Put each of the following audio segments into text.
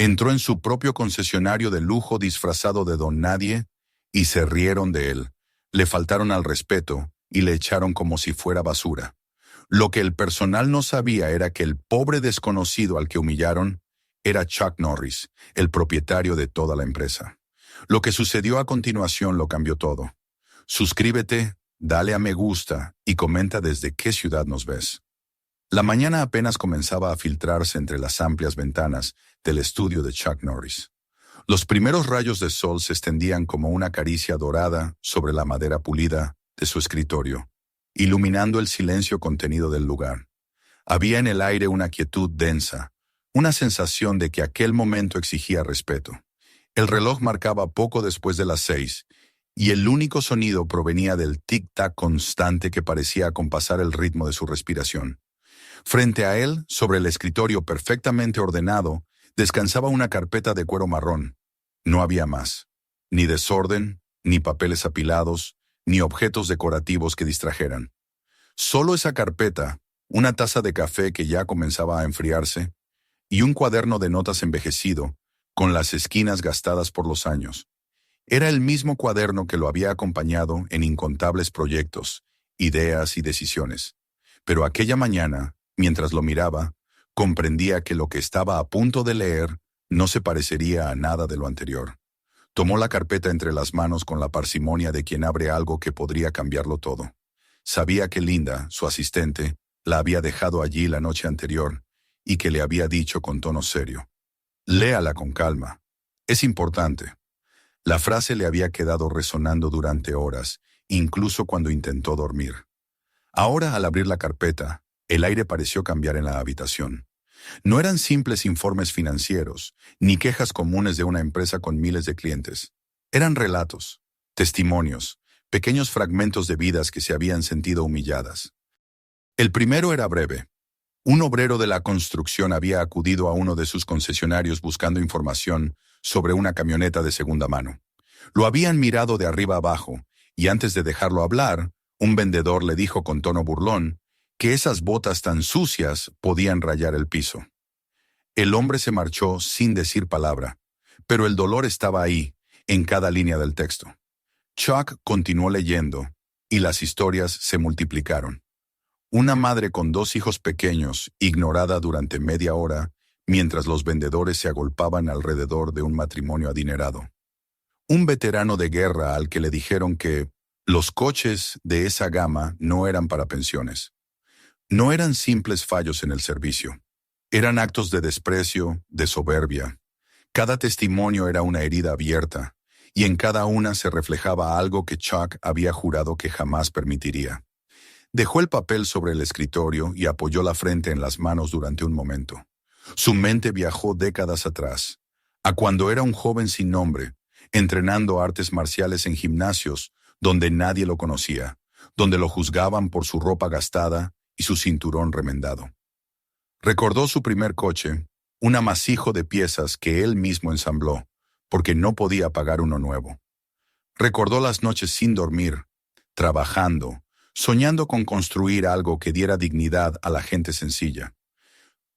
Entró en su propio concesionario de lujo disfrazado de don nadie y se rieron de él. Le faltaron al respeto y le echaron como si fuera basura. Lo que el personal no sabía era que el pobre desconocido al que humillaron era Chuck Norris, el propietario de toda la empresa. Lo que sucedió a continuación lo cambió todo. Suscríbete, dale a me gusta y comenta desde qué ciudad nos ves. La mañana apenas comenzaba a filtrarse entre las amplias ventanas del estudio de Chuck Norris. Los primeros rayos de sol se extendían como una caricia dorada sobre la madera pulida de su escritorio, iluminando el silencio contenido del lugar. Había en el aire una quietud densa, una sensación de que aquel momento exigía respeto. El reloj marcaba poco después de las 6, y el único sonido provenía del tic-tac constante que parecía acompasar el ritmo de su respiración. Frente a él, sobre el escritorio perfectamente ordenado, descansaba una carpeta de cuero marrón. No había más. Ni desorden, ni papeles apilados, ni objetos decorativos que distrajeran. Solo esa carpeta, una taza de café que ya comenzaba a enfriarse, y un cuaderno de notas envejecido, con las esquinas gastadas por los años. Era el mismo cuaderno que lo había acompañado en incontables proyectos, ideas y decisiones. Pero aquella mañana, mientras lo miraba, comprendía que lo que estaba a punto de leer no se parecería a nada de lo anterior. Tomó la carpeta entre las manos con la parsimonia de quien abre algo que podría cambiarlo todo. Sabía que Linda, su asistente, la había dejado allí la noche anterior y que le había dicho con tono serio: «Léala con calma. Es importante». La frase le había quedado resonando durante horas, incluso cuando intentó dormir. Ahora, al abrir la carpeta, el aire pareció cambiar en la habitación. No eran simples informes financieros, ni quejas comunes de una empresa con miles de clientes. Eran relatos, testimonios, pequeños fragmentos de vidas que se habían sentido humilladas. El primero era breve. Un obrero de la construcción había acudido a uno de sus concesionarios buscando información sobre una camioneta de segunda mano. Lo habían mirado de arriba abajo, y antes de dejarlo hablar, un vendedor le dijo con tono burlón que esas botas tan sucias podían rayar el piso. El hombre se marchó sin decir palabra, pero el dolor estaba ahí, en cada línea del texto. Chuck continuó leyendo, y las historias se multiplicaron. Una madre con 2 hijos pequeños, ignorada durante media hora, mientras los vendedores se agolpaban alrededor de un matrimonio adinerado. Un veterano de guerra al que le dijeron que los coches de esa gama no eran para pensiones. No eran simples fallos en el servicio. Eran actos de desprecio, de soberbia. Cada testimonio era una herida abierta, y en cada una se reflejaba algo que Chuck había jurado que jamás permitiría. Dejó el papel sobre el escritorio y apoyó la frente en las manos durante un momento. Su mente viajó décadas atrás, a cuando era un joven sin nombre, entrenando artes marciales en gimnasios donde nadie lo conocía, donde lo juzgaban por su ropa gastada y su cinturón remendado. Recordó su primer coche, un amasijo de piezas que él mismo ensambló, porque no podía pagar uno nuevo. Recordó las noches sin dormir, trabajando, soñando con construir algo que diera dignidad a la gente sencilla.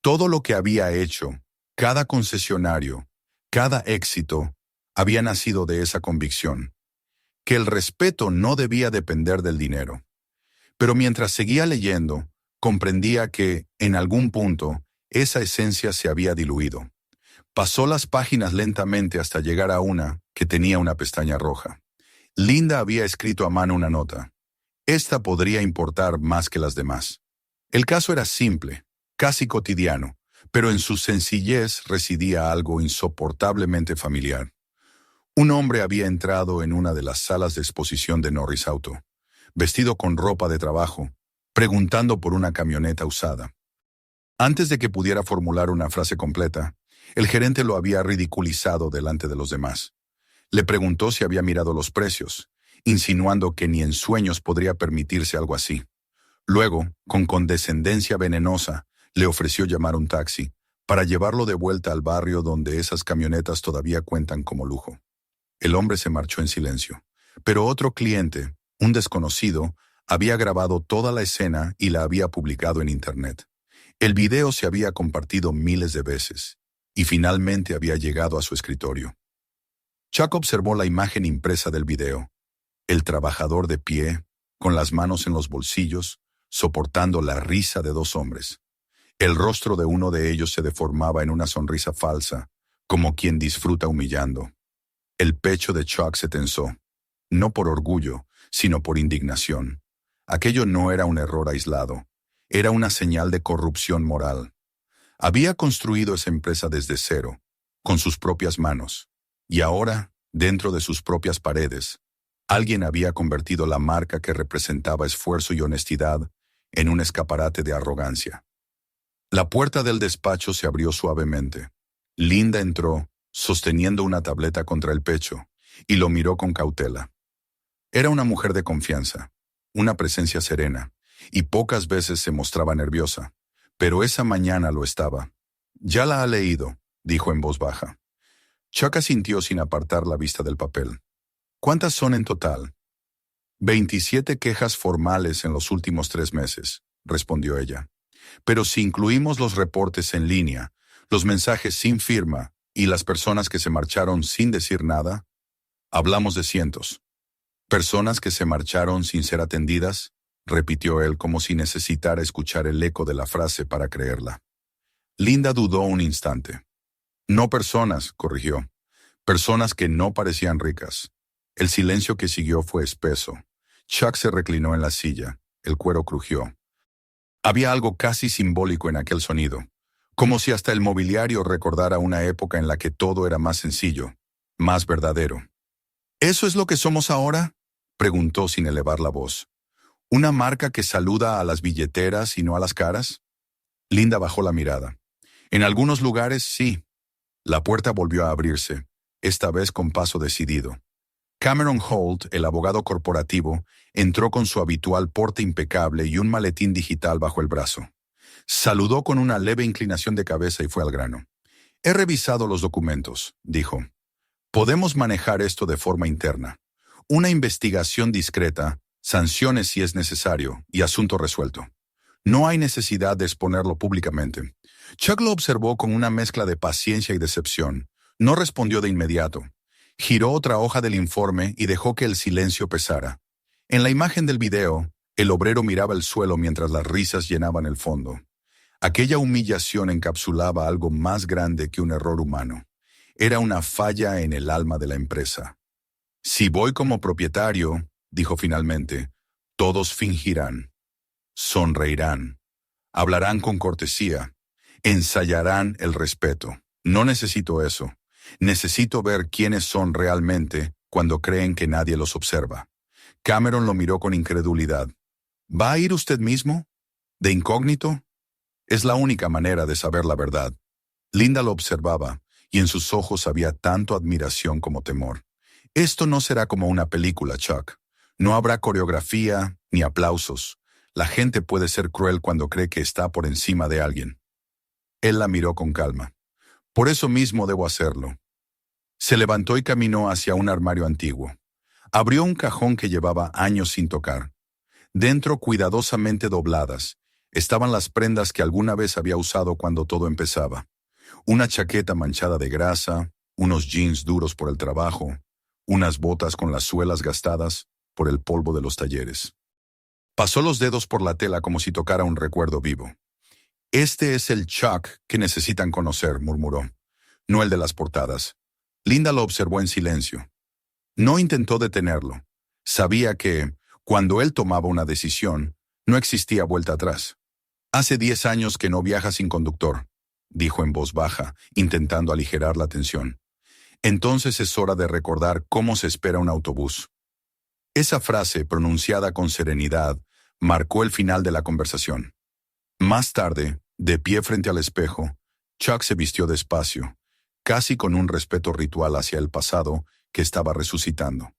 Todo lo que había hecho, cada concesionario, cada éxito, había nacido de esa convicción, que el respeto no debía depender del dinero. Pero mientras seguía leyendo, comprendía que, en algún punto, esa esencia se había diluido. Pasó las páginas lentamente hasta llegar a una que tenía una pestaña roja. Linda había escrito a mano una nota. Esta podría importar más que las demás. El caso era simple, casi cotidiano, pero en su sencillez residía algo insoportablemente familiar. Un hombre había entrado en una de las salas de exposición de Norris Auto, vestido con ropa de trabajo, preguntando por una camioneta usada. Antes de que pudiera formular una frase completa, el gerente lo había ridiculizado delante de los demás. Le preguntó si había mirado los precios, insinuando que ni en sueños podría permitirse algo así. Luego, con condescendencia venenosa, le ofreció llamar un taxi para llevarlo de vuelta al barrio donde esas camionetas todavía cuentan como lujo. El hombre se marchó en silencio, pero otro cliente, un desconocido, había grabado toda la escena y la había publicado en Internet. El video se había compartido miles de veces, y finalmente había llegado a su escritorio. Chuck observó la imagen impresa del video. El trabajador de pie, con las manos en los bolsillos, soportando la risa de dos hombres. El rostro de uno de ellos se deformaba en una sonrisa falsa, como quien disfruta humillando. El pecho de Chuck se tensó, no por orgullo, sino por indignación. Aquello no era un error aislado, era una señal de corrupción moral. Había construido esa empresa desde cero, con sus propias manos, y ahora, dentro de sus propias paredes, alguien había convertido la marca que representaba esfuerzo y honestidad en un escaparate de arrogancia. La puerta del despacho se abrió suavemente. Linda entró, sosteniendo una tableta contra el pecho, y lo miró con cautela. Era una mujer de confianza, una presencia serena, y pocas veces se mostraba nerviosa, pero esa mañana lo estaba. «Ya la ha leído», dijo en voz baja. Chuck asintió sin apartar la vista del papel. «¿Cuántas son en total?» 27 quejas formales en los últimos 3 meses, respondió ella. Pero si incluimos los reportes en línea, los mensajes sin firma y las personas que se marcharon sin decir nada, hablamos de cientos. ¿Personas que se marcharon sin ser atendidas?, repitió él como si necesitara escuchar el eco de la frase para creerla. Linda dudó un instante. «No personas», corrigió. «Personas que no parecían ricas». El silencio que siguió fue espeso. Chuck se reclinó en la silla. El cuero crujió. Había algo casi simbólico en aquel sonido, como si hasta el mobiliario recordara una época en la que todo era más sencillo, más verdadero. «¿Eso es lo que somos ahora?», preguntó sin elevar la voz. «¿Una marca que saluda a las billeteras y no a las caras?». Linda bajó la mirada. «En algunos lugares, sí». La puerta volvió a abrirse, esta vez con paso decidido. Cameron Holt, el abogado corporativo, entró con su habitual porte impecable y un maletín digital bajo el brazo. Saludó con una leve inclinación de cabeza y fue al grano. «He revisado los documentos», dijo. «Podemos manejar esto de forma interna. Una investigación discreta, sanciones si es necesario y asunto resuelto. No hay necesidad de exponerlo públicamente». Chuck lo observó con una mezcla de paciencia y decepción. No respondió de inmediato. Giró otra hoja del informe y dejó que el silencio pesara. En la imagen del video, el obrero miraba el suelo mientras las risas llenaban el fondo. Aquella humillación encapsulaba algo más grande que un error humano. Era una falla en el alma de la empresa. «Si voy como propietario», dijo finalmente, «todos fingirán, sonreirán, hablarán con cortesía, ensayarán el respeto. No necesito eso. Necesito ver quiénes son realmente cuando creen que nadie los observa». Cameron lo miró con incredulidad. «¿Va a ir usted mismo? ¿De incógnito?» «Es la única manera de saber la verdad». Linda lo observaba, y en sus ojos había tanto admiración como temor. «Esto no será como una película, Chuck. No habrá coreografía ni aplausos. La gente puede ser cruel cuando cree que está por encima de alguien». Él la miró con calma. «Por eso mismo debo hacerlo». Se levantó y caminó hacia un armario antiguo. Abrió un cajón que llevaba años sin tocar. Dentro, cuidadosamente dobladas, estaban las prendas que alguna vez había usado cuando todo empezaba. Una chaqueta manchada de grasa, unos jeans duros por el trabajo, unas botas con las suelas gastadas por el polvo de los talleres. Pasó los dedos por la tela como si tocara un recuerdo vivo. «Este es el Chuck que necesitan conocer», murmuró. «No el de las portadas». Linda lo observó en silencio. No intentó detenerlo. Sabía que, cuando él tomaba una decisión, no existía vuelta atrás. «Hace 10 años que no viaja sin conductor», dijo en voz baja, intentando aligerar la tensión. «Entonces es hora de recordar cómo se espera un autobús». Esa frase, pronunciada con serenidad, marcó el final de la conversación. Más tarde, de pie frente al espejo, Chuck se vistió despacio, casi con un respeto ritual hacia el pasado que estaba resucitando.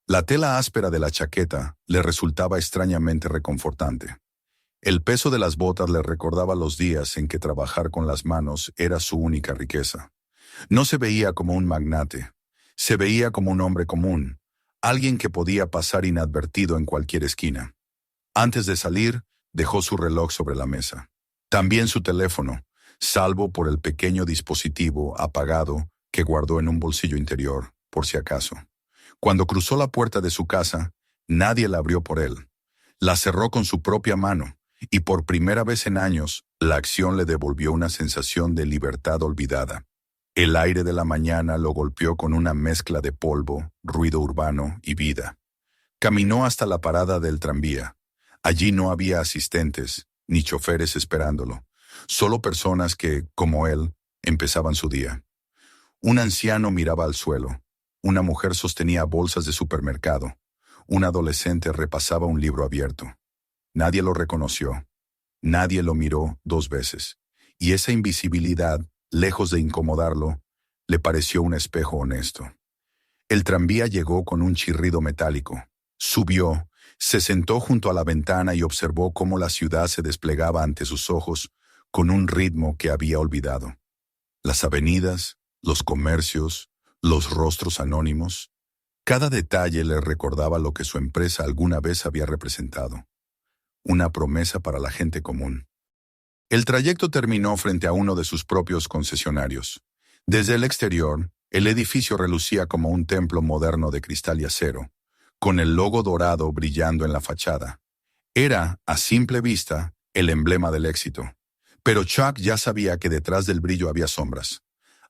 La tela áspera de la chaqueta le resultaba extrañamente reconfortante. El peso de las botas le recordaba los días en que trabajar con las manos era su única riqueza. No se veía como un magnate, se veía como un hombre común, alguien que podía pasar inadvertido en cualquier esquina. Antes de salir, dejó su reloj sobre la mesa. También su teléfono. salvo por el pequeño dispositivo apagado que guardó en un bolsillo interior, por si acaso. Cuando cruzó la puerta de su casa, nadie la abrió por él. La cerró con su propia mano, y por primera vez en años, la acción le devolvió una sensación de libertad olvidada. El aire de la mañana lo golpeó con una mezcla de polvo, ruido urbano y vida. Caminó hasta la parada del tranvía. Allí no había asistentes, ni choferes esperándolo, solo personas que, como él, empezaban su día. Un anciano miraba al suelo. Una mujer sostenía bolsas de supermercado. Un adolescente repasaba un libro abierto. Nadie lo reconoció. Nadie lo miró 2 veces. Y esa invisibilidad, lejos de incomodarlo, le pareció un espejo honesto. El tranvía llegó con un chirrido metálico. Subió, se sentó junto a la ventana y observó cómo la ciudad se desplegaba ante sus ojos con un ritmo que había olvidado. Las avenidas, los comercios, los rostros anónimos. Cada detalle le recordaba lo que su empresa alguna vez había representado. Una promesa para la gente común. El trayecto terminó frente a uno de sus propios concesionarios. Desde el exterior, el edificio relucía como un templo moderno de cristal y acero, con el logo dorado brillando en la fachada. Era, a simple vista, el emblema del éxito. Pero Chuck ya sabía que detrás del brillo había sombras.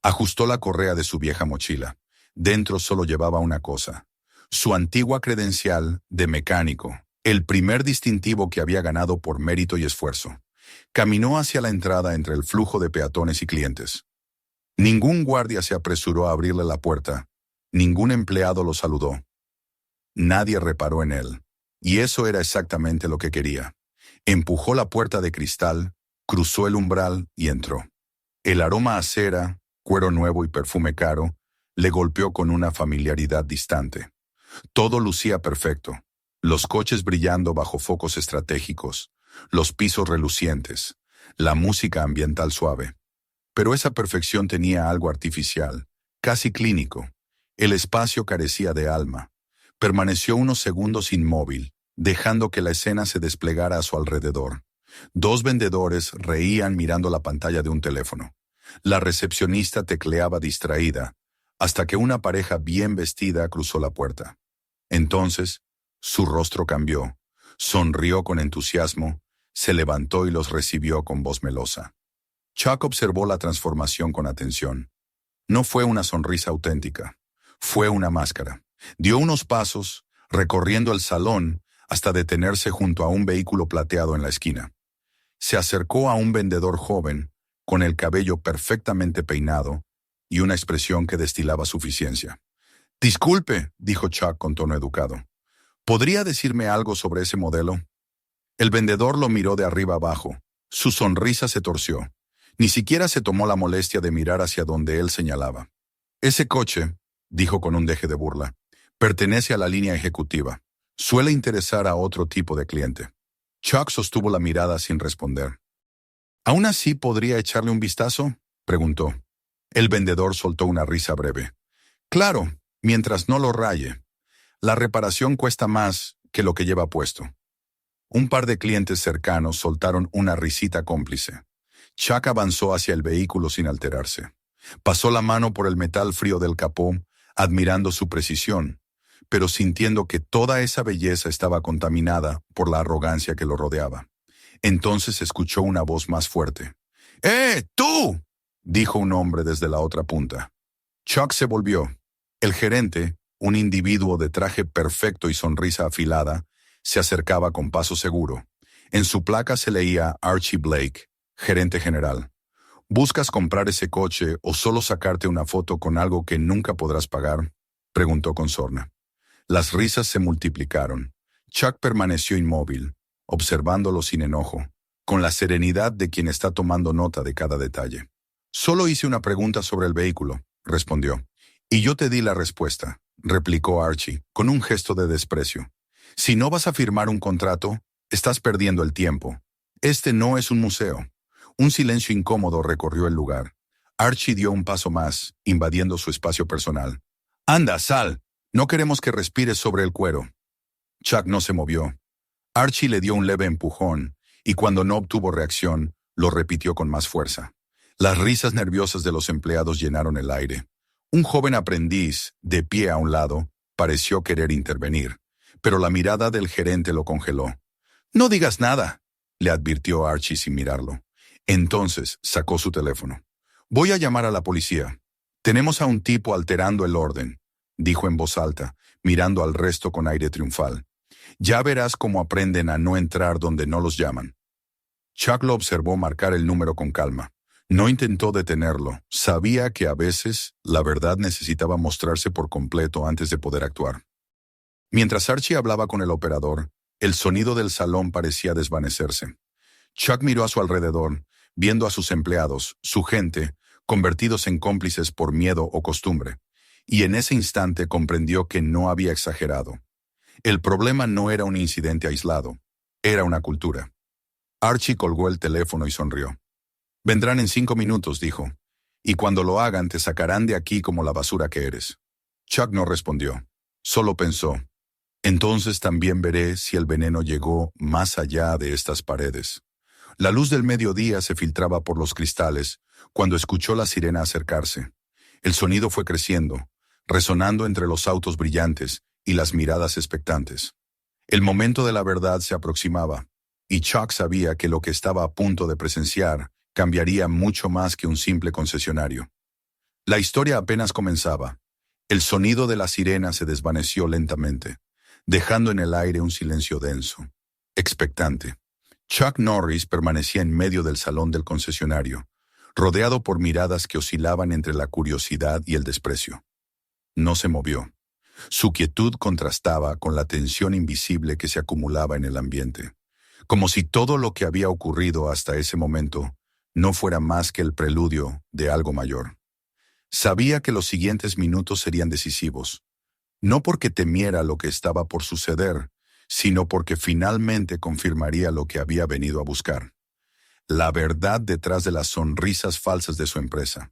Ajustó la correa de su vieja mochila. Dentro solo llevaba una cosa: su antigua credencial de mecánico, el primer distintivo que había ganado por mérito y esfuerzo. Caminó hacia la entrada entre el flujo de peatones y clientes. Ningún guardia se apresuró a abrirle la puerta. Ningún empleado lo saludó. Nadie reparó en él. Y eso era exactamente lo que quería. Empujó la puerta de cristal, cruzó el umbral y entró. El aroma a cera, cuero nuevo y perfume caro le golpeó con una familiaridad distante. Todo lucía perfecto. Los coches brillando bajo focos estratégicos, los pisos relucientes, la música ambiental suave. Pero esa perfección tenía algo artificial, casi clínico. El espacio carecía de alma. Permaneció unos segundos inmóvil, dejando que la escena se desplegara a su alrededor. 2 vendedores reían mirando la pantalla de un teléfono. La recepcionista tecleaba distraída, hasta que una pareja bien vestida cruzó la puerta. Entonces, su rostro cambió, sonrió con entusiasmo, se levantó y los recibió con voz melosa. Chuck observó la transformación con atención. No fue una sonrisa auténtica, fue una máscara. Dio unos pasos, recorriendo el salón hasta detenerse junto a un vehículo plateado en la esquina. Se acercó a un vendedor joven, con el cabello perfectamente peinado y una expresión que destilaba suficiencia. «Disculpe», dijo Chuck con tono educado. «¿Podría decirme algo sobre ese modelo?» El vendedor lo miró de arriba abajo. Su sonrisa se torció. Ni siquiera se tomó la molestia de mirar hacia donde él señalaba. «Ese coche», dijo con un deje de burla, «pertenece a la línea ejecutiva. Suele interesar a otro tipo de cliente». Chuck sostuvo la mirada sin responder. «¿Aún así podría echarle un vistazo?», preguntó. El vendedor soltó una risa breve. «Claro, mientras no lo raye. La reparación cuesta más que lo que lleva puesto». Un par de clientes cercanos soltaron una risita cómplice. Chuck avanzó hacia el vehículo sin alterarse. Pasó la mano por el metal frío del capó, admirando su precisión, pero sintiendo que toda esa belleza estaba contaminada por la arrogancia que lo rodeaba. Entonces escuchó una voz más fuerte. ¡Tú!, dijo un hombre desde la otra punta. Chuck se volvió. El gerente, un individuo de traje perfecto y sonrisa afilada, se acercaba con paso seguro. En su placa se leía Archie Blake, gerente general. ¿Buscas comprar ese coche o solo sacarte una foto con algo que nunca podrás pagar?, preguntó con sorna. Las risas se multiplicaron. Chuck permaneció inmóvil, observándolo sin enojo, con la serenidad de quien está tomando nota de cada detalle. «Solo hice una pregunta sobre el vehículo», respondió. «Y yo te di la respuesta», replicó Archie, con un gesto de desprecio. «Si no vas a firmar un contrato, estás perdiendo el tiempo. Este no es un museo». Un silencio incómodo recorrió el lugar. Archie dio un paso más, invadiendo su espacio personal. «Anda, sal. No queremos que respires sobre el cuero». Chuck no se movió. Archie le dio un leve empujón, y cuando no obtuvo reacción, lo repitió con más fuerza. Las risas nerviosas de los empleados llenaron el aire. Un joven aprendiz, de pie a un lado, pareció querer intervenir, pero la mirada del gerente lo congeló. «No digas nada», le advirtió Archie sin mirarlo. Entonces sacó su teléfono. «Voy a llamar a la policía. Tenemos a un tipo alterando el orden», dijo en voz alta, mirando al resto con aire triunfal. «Ya verás cómo aprenden a no entrar donde no los llaman». Chuck lo observó marcar el número con calma. No intentó detenerlo. Sabía que a veces la verdad necesitaba mostrarse por completo antes de poder actuar. Mientras Archie hablaba con el operador, el sonido del salón parecía desvanecerse. Chuck miró a su alrededor, viendo a sus empleados, su gente, convertidos en cómplices por miedo o costumbre, y en ese instante comprendió que no había exagerado. El problema no era un incidente aislado, era una cultura. Archie colgó el teléfono y sonrió. «Vendrán en 5 minutos», dijo, «y cuando lo hagan te sacarán de aquí como la basura que eres». Chuck no respondió, solo pensó, «Entonces también veré si el veneno llegó más allá de estas paredes». La luz del mediodía se filtraba por los cristales cuando escuchó la sirena acercarse. El sonido fue creciendo, resonando entre los autos brillantes y las miradas expectantes. El momento de la verdad se aproximaba, y Chuck sabía que lo que estaba a punto de presenciar cambiaría mucho más que un simple concesionario. La historia apenas comenzaba. El sonido de la sirena se desvaneció lentamente, dejando en el aire un silencio denso, expectante. Chuck Norris permanecía en medio del salón del concesionario, rodeado por miradas que oscilaban entre la curiosidad y el desprecio. No se movió. Su quietud contrastaba con la tensión invisible que se acumulaba en el ambiente, como si todo lo que había ocurrido hasta ese momento no fuera más que el preludio de algo mayor. Sabía que los siguientes minutos serían decisivos, no porque temiera lo que estaba por suceder, sino porque finalmente confirmaría lo que había venido a buscar. La verdad detrás de las sonrisas falsas de su empresa.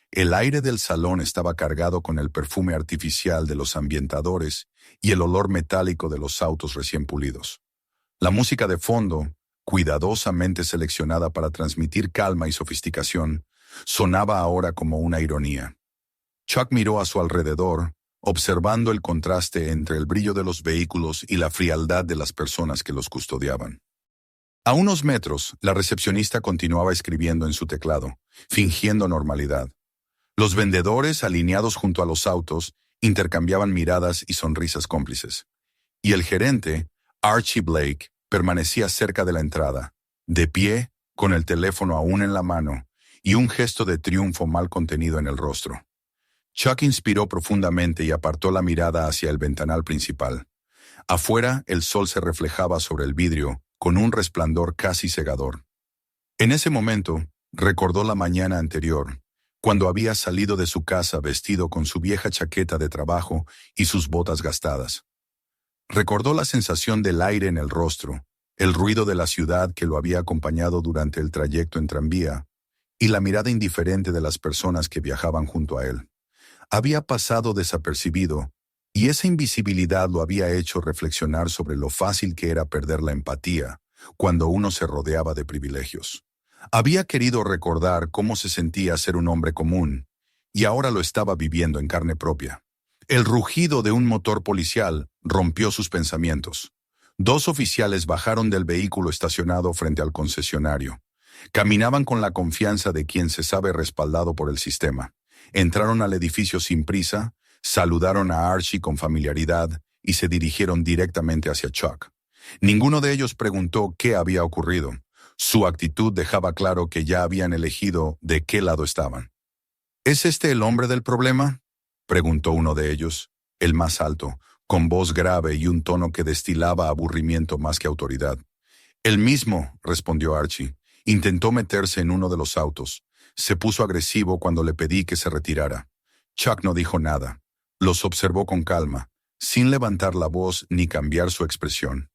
El aire del salón estaba cargado con el perfume artificial de los ambientadores y el olor metálico de los autos recién pulidos. La música de fondo, cuidadosamente seleccionada para transmitir calma y sofisticación, sonaba ahora como una ironía. Chuck miró a su alrededor, observando el contraste entre el brillo de los vehículos y la frialdad de las personas que los custodiaban. A unos metros, la recepcionista continuaba escribiendo en su teclado, fingiendo normalidad. Los vendedores, alineados junto a los autos, intercambiaban miradas y sonrisas cómplices. Y el gerente, Archie Blake, permanecía cerca de la entrada, de pie, con el teléfono aún en la mano, y un gesto de triunfo mal contenido en el rostro. Chuck inspiró profundamente y apartó la mirada hacia el ventanal principal. Afuera, el sol se reflejaba sobre el vidrio, con un resplandor casi cegador. En ese momento, recordó la mañana anterior, cuando había salido de su casa vestido con su vieja chaqueta de trabajo y sus botas gastadas. Recordó la sensación del aire en el rostro, el ruido de la ciudad que lo había acompañado durante el trayecto en tranvía, y la mirada indiferente de las personas que viajaban junto a él. Había pasado desapercibido, y esa invisibilidad lo había hecho reflexionar sobre lo fácil que era perder la empatía cuando uno se rodeaba de privilegios. Había querido recordar cómo se sentía ser un hombre común, y ahora lo estaba viviendo en carne propia. El rugido de un motor policial rompió sus pensamientos. 2 oficiales bajaron del vehículo estacionado frente al concesionario. Caminaban con la confianza de quien se sabe respaldado por el sistema. Entraron al edificio sin prisa, saludaron a Archie con familiaridad y se dirigieron directamente hacia Chuck. Ninguno de ellos preguntó qué había ocurrido. Su actitud dejaba claro que ya habían elegido de qué lado estaban. ¿Es este el hombre del problema?, preguntó uno de ellos, el más alto, con voz grave y un tono que destilaba aburrimiento más que autoridad. «El mismo», respondió Archie. Intentó meterse en uno de los autos. Se puso agresivo cuando le pedí que se retirara. Chuck no dijo nada. Los observó con calma, sin levantar la voz ni cambiar su expresión.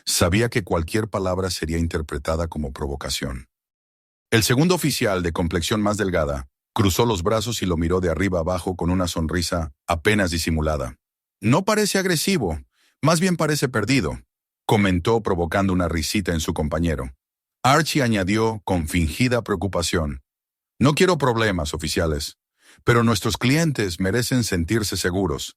Sabía que cualquier palabra sería interpretada como provocación. El segundo oficial, de complexión más delgada, cruzó los brazos y lo miró de arriba abajo con una sonrisa apenas disimulada. «No parece agresivo, más bien parece perdido», comentó provocando una risita en su compañero. Archie añadió con fingida preocupación: No quiero problemas, oficiales, pero nuestros clientes merecen sentirse seguros.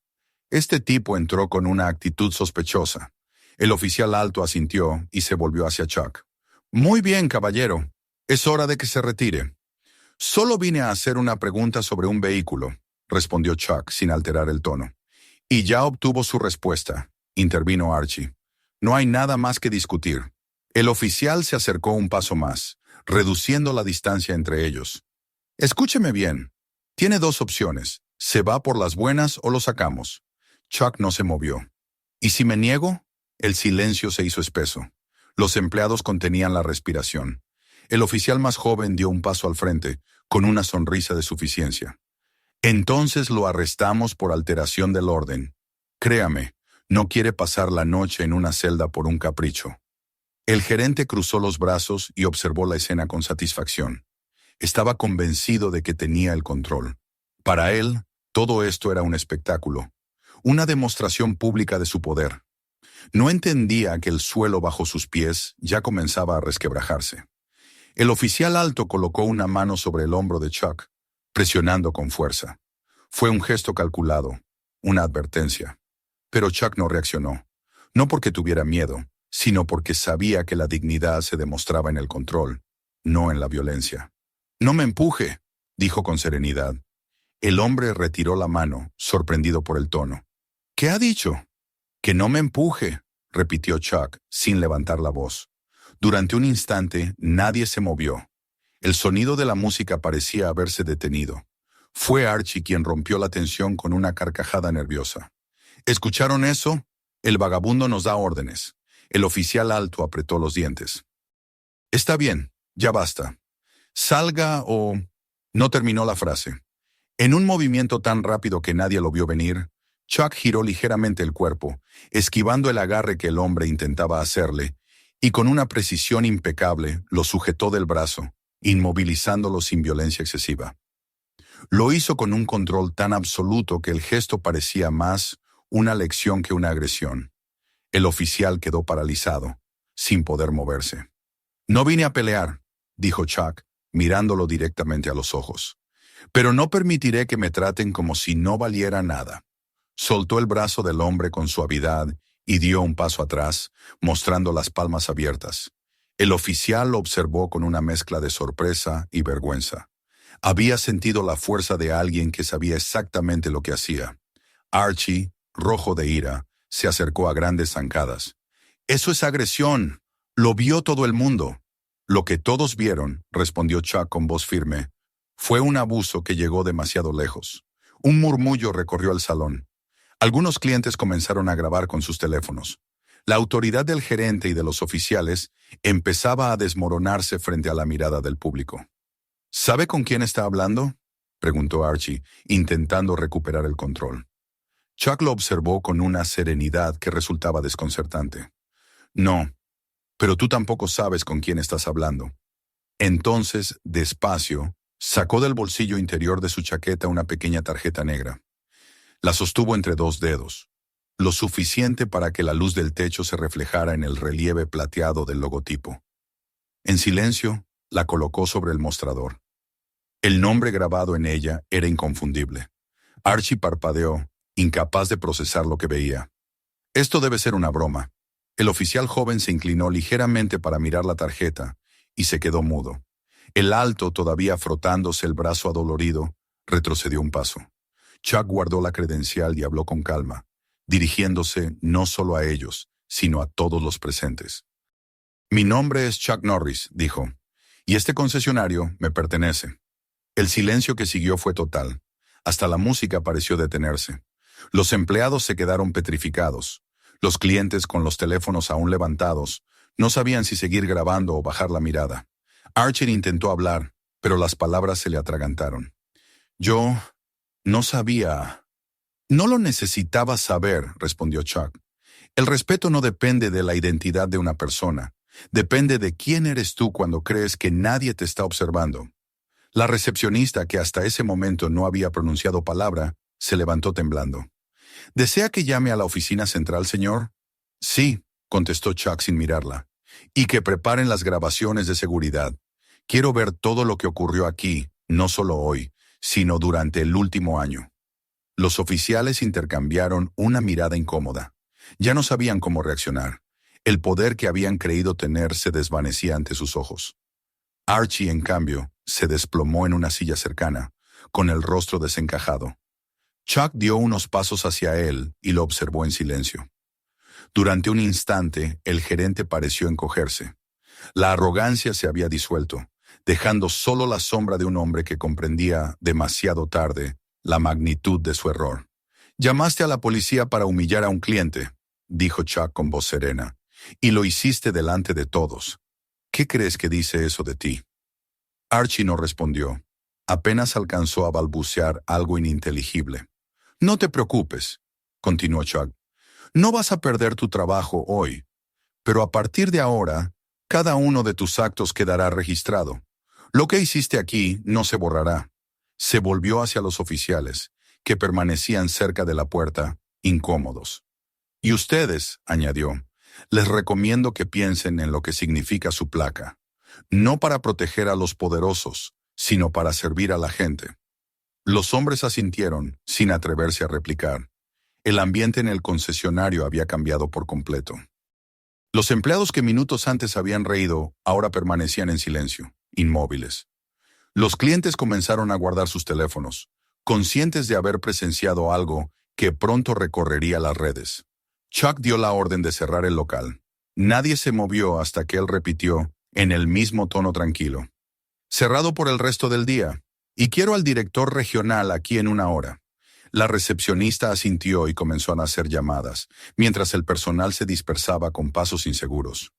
Este tipo entró con una actitud sospechosa. El oficial alto asintió y se volvió hacia Chuck. Muy bien, caballero. Es hora de que se retire. Solo vine a hacer una pregunta sobre un vehículo, respondió Chuck sin alterar el tono. Y ya obtuvo su respuesta, intervino Archie. No hay nada más que discutir. El oficial se acercó un paso más, reduciendo la distancia entre ellos. Escúcheme bien. Tiene dos opciones. Se va por las buenas o lo sacamos. Chuck no se movió. ¿Y si me niego? El silencio se hizo espeso. Los empleados contenían la respiración. El oficial más joven dio un paso al frente, con una sonrisa de suficiencia. Entonces lo arrestamos por alteración del orden. Créame, no quiere pasar la noche en una celda por un capricho. El gerente cruzó los brazos y observó la escena con satisfacción. Estaba convencido de que tenía el control. Para él, todo esto era un espectáculo, una demostración pública de su poder. No entendía que el suelo bajo sus pies ya comenzaba a resquebrajarse. El oficial alto colocó una mano sobre el hombro de Chuck, presionando con fuerza. Fue un gesto calculado, una advertencia. Pero Chuck no reaccionó, no porque tuviera miedo, sino porque sabía que la dignidad se demostraba en el control, no en la violencia. «No me empuje», dijo con serenidad. El hombre retiró la mano, sorprendido por el tono. «¿Qué ha dicho?» «Que no me empuje», repitió Chuck, sin levantar la voz. Durante un instante, nadie se movió. El sonido de la música parecía haberse detenido. Fue Archie quien rompió la tensión con una carcajada nerviosa. ¿Escucharon eso? El vagabundo nos da órdenes. El oficial alto apretó los dientes. Está bien, ya basta. Salga o... No terminó la frase. En un movimiento tan rápido que nadie lo vio venir, Chuck giró ligeramente el cuerpo, esquivando el agarre que el hombre intentaba hacerle, y con una precisión impecable lo sujetó del brazo, inmovilizándolo sin violencia excesiva. Lo hizo con un control tan absoluto que el gesto parecía más una lección que una agresión. El oficial quedó paralizado, sin poder moverse. «No vine a pelear», dijo Chuck, mirándolo directamente a los ojos. «Pero no permitiré que me traten como si no valiera nada». Soltó el brazo del hombre con suavidad y dio un paso atrás, mostrando las palmas abiertas. El oficial lo observó con una mezcla de sorpresa y vergüenza. Había sentido la fuerza de alguien que sabía exactamente lo que hacía. Archie, rojo de ira, se acercó a grandes zancadas. «Eso es agresión. Lo vio todo el mundo». «Lo que todos vieron», respondió Chuck con voz firme, «fue un abuso que llegó demasiado lejos». Un murmullo recorrió el salón. Algunos clientes comenzaron a grabar con sus teléfonos. La autoridad del gerente y de los oficiales empezaba a desmoronarse frente a la mirada del público. «¿Sabe con quién está hablando?», preguntó Archie, intentando recuperar el control. Chuck lo observó con una serenidad que resultaba desconcertante. «No, pero tú tampoco sabes con quién estás hablando». Entonces, despacio, sacó del bolsillo interior de su chaqueta una pequeña tarjeta negra. La sostuvo entre dos dedos, lo suficiente para que la luz del techo se reflejara en el relieve plateado del logotipo. En silencio, la colocó sobre el mostrador. El nombre grabado en ella era inconfundible. Archie parpadeó, incapaz de procesar lo que veía. «Esto debe ser una broma». El oficial joven se inclinó ligeramente para mirar la tarjeta y se quedó mudo. El alto, todavía frotándose el brazo adolorido, retrocedió un paso. Chuck guardó la credencial y habló con calma, dirigiéndose no solo a ellos, sino a todos los presentes. «Mi nombre es Chuck Norris», dijo, «y este concesionario me pertenece». El silencio que siguió fue total. Hasta la música pareció detenerse. Los empleados se quedaron petrificados. Los clientes, con los teléfonos aún levantados, no sabían si seguir grabando o bajar la mirada. Archie intentó hablar, pero las palabras se le atragantaron. «Yo no sabía». «No lo necesitaba saber», respondió Chuck. «El respeto no depende de la identidad de una persona. Depende de quién eres tú cuando crees que nadie te está observando». La recepcionista, que hasta ese momento no había pronunciado palabra, se levantó temblando. «¿Desea que llame a la oficina central, señor?» «Sí», contestó Chuck sin mirarla. «Y que preparen las grabaciones de seguridad. Quiero ver todo lo que ocurrió aquí, no solo hoy, sino durante el último año. Los oficiales intercambiaron una mirada incómoda. Ya no sabían cómo reaccionar. El poder que habían creído tener se desvanecía ante sus ojos. Archie, en cambio, se desplomó en una silla cercana, con el rostro desencajado. Chuck dio unos pasos hacia él y lo observó en silencio. Durante un instante, el gerente pareció encogerse. La arrogancia se había disuelto, dejando solo la sombra de un hombre que comprendía demasiado tarde la magnitud de su error. «Llamaste a la policía para humillar a un cliente», dijo Chuck con voz serena, «y lo hiciste delante de todos. ¿Qué crees que dice eso de ti?» Archie no respondió. Apenas alcanzó a balbucear algo ininteligible. «No te preocupes», continuó Chuck. «No vas a perder tu trabajo hoy, pero a partir de ahora, cada uno de tus actos quedará registrado. Lo que hiciste aquí no se borrará». Se volvió hacia los oficiales, que permanecían cerca de la puerta, incómodos. «Y ustedes», añadió, «les recomiendo que piensen en lo que significa su placa. No para proteger a los poderosos, sino para servir a la gente». Los hombres asintieron, sin atreverse a replicar. El ambiente en el concesionario había cambiado por completo. Los empleados que minutos antes habían reído, ahora permanecían en silencio, inmóviles. Los clientes comenzaron a guardar sus teléfonos, conscientes de haber presenciado algo que pronto recorrería las redes. Chuck dio la orden de cerrar el local. Nadie se movió hasta que él repitió, en el mismo tono tranquilo: «Cerrado por el resto del día. Y quiero al director regional aquí en 1 hora». La recepcionista asintió y comenzó a hacer llamadas, mientras el personal se dispersaba con pasos inseguros.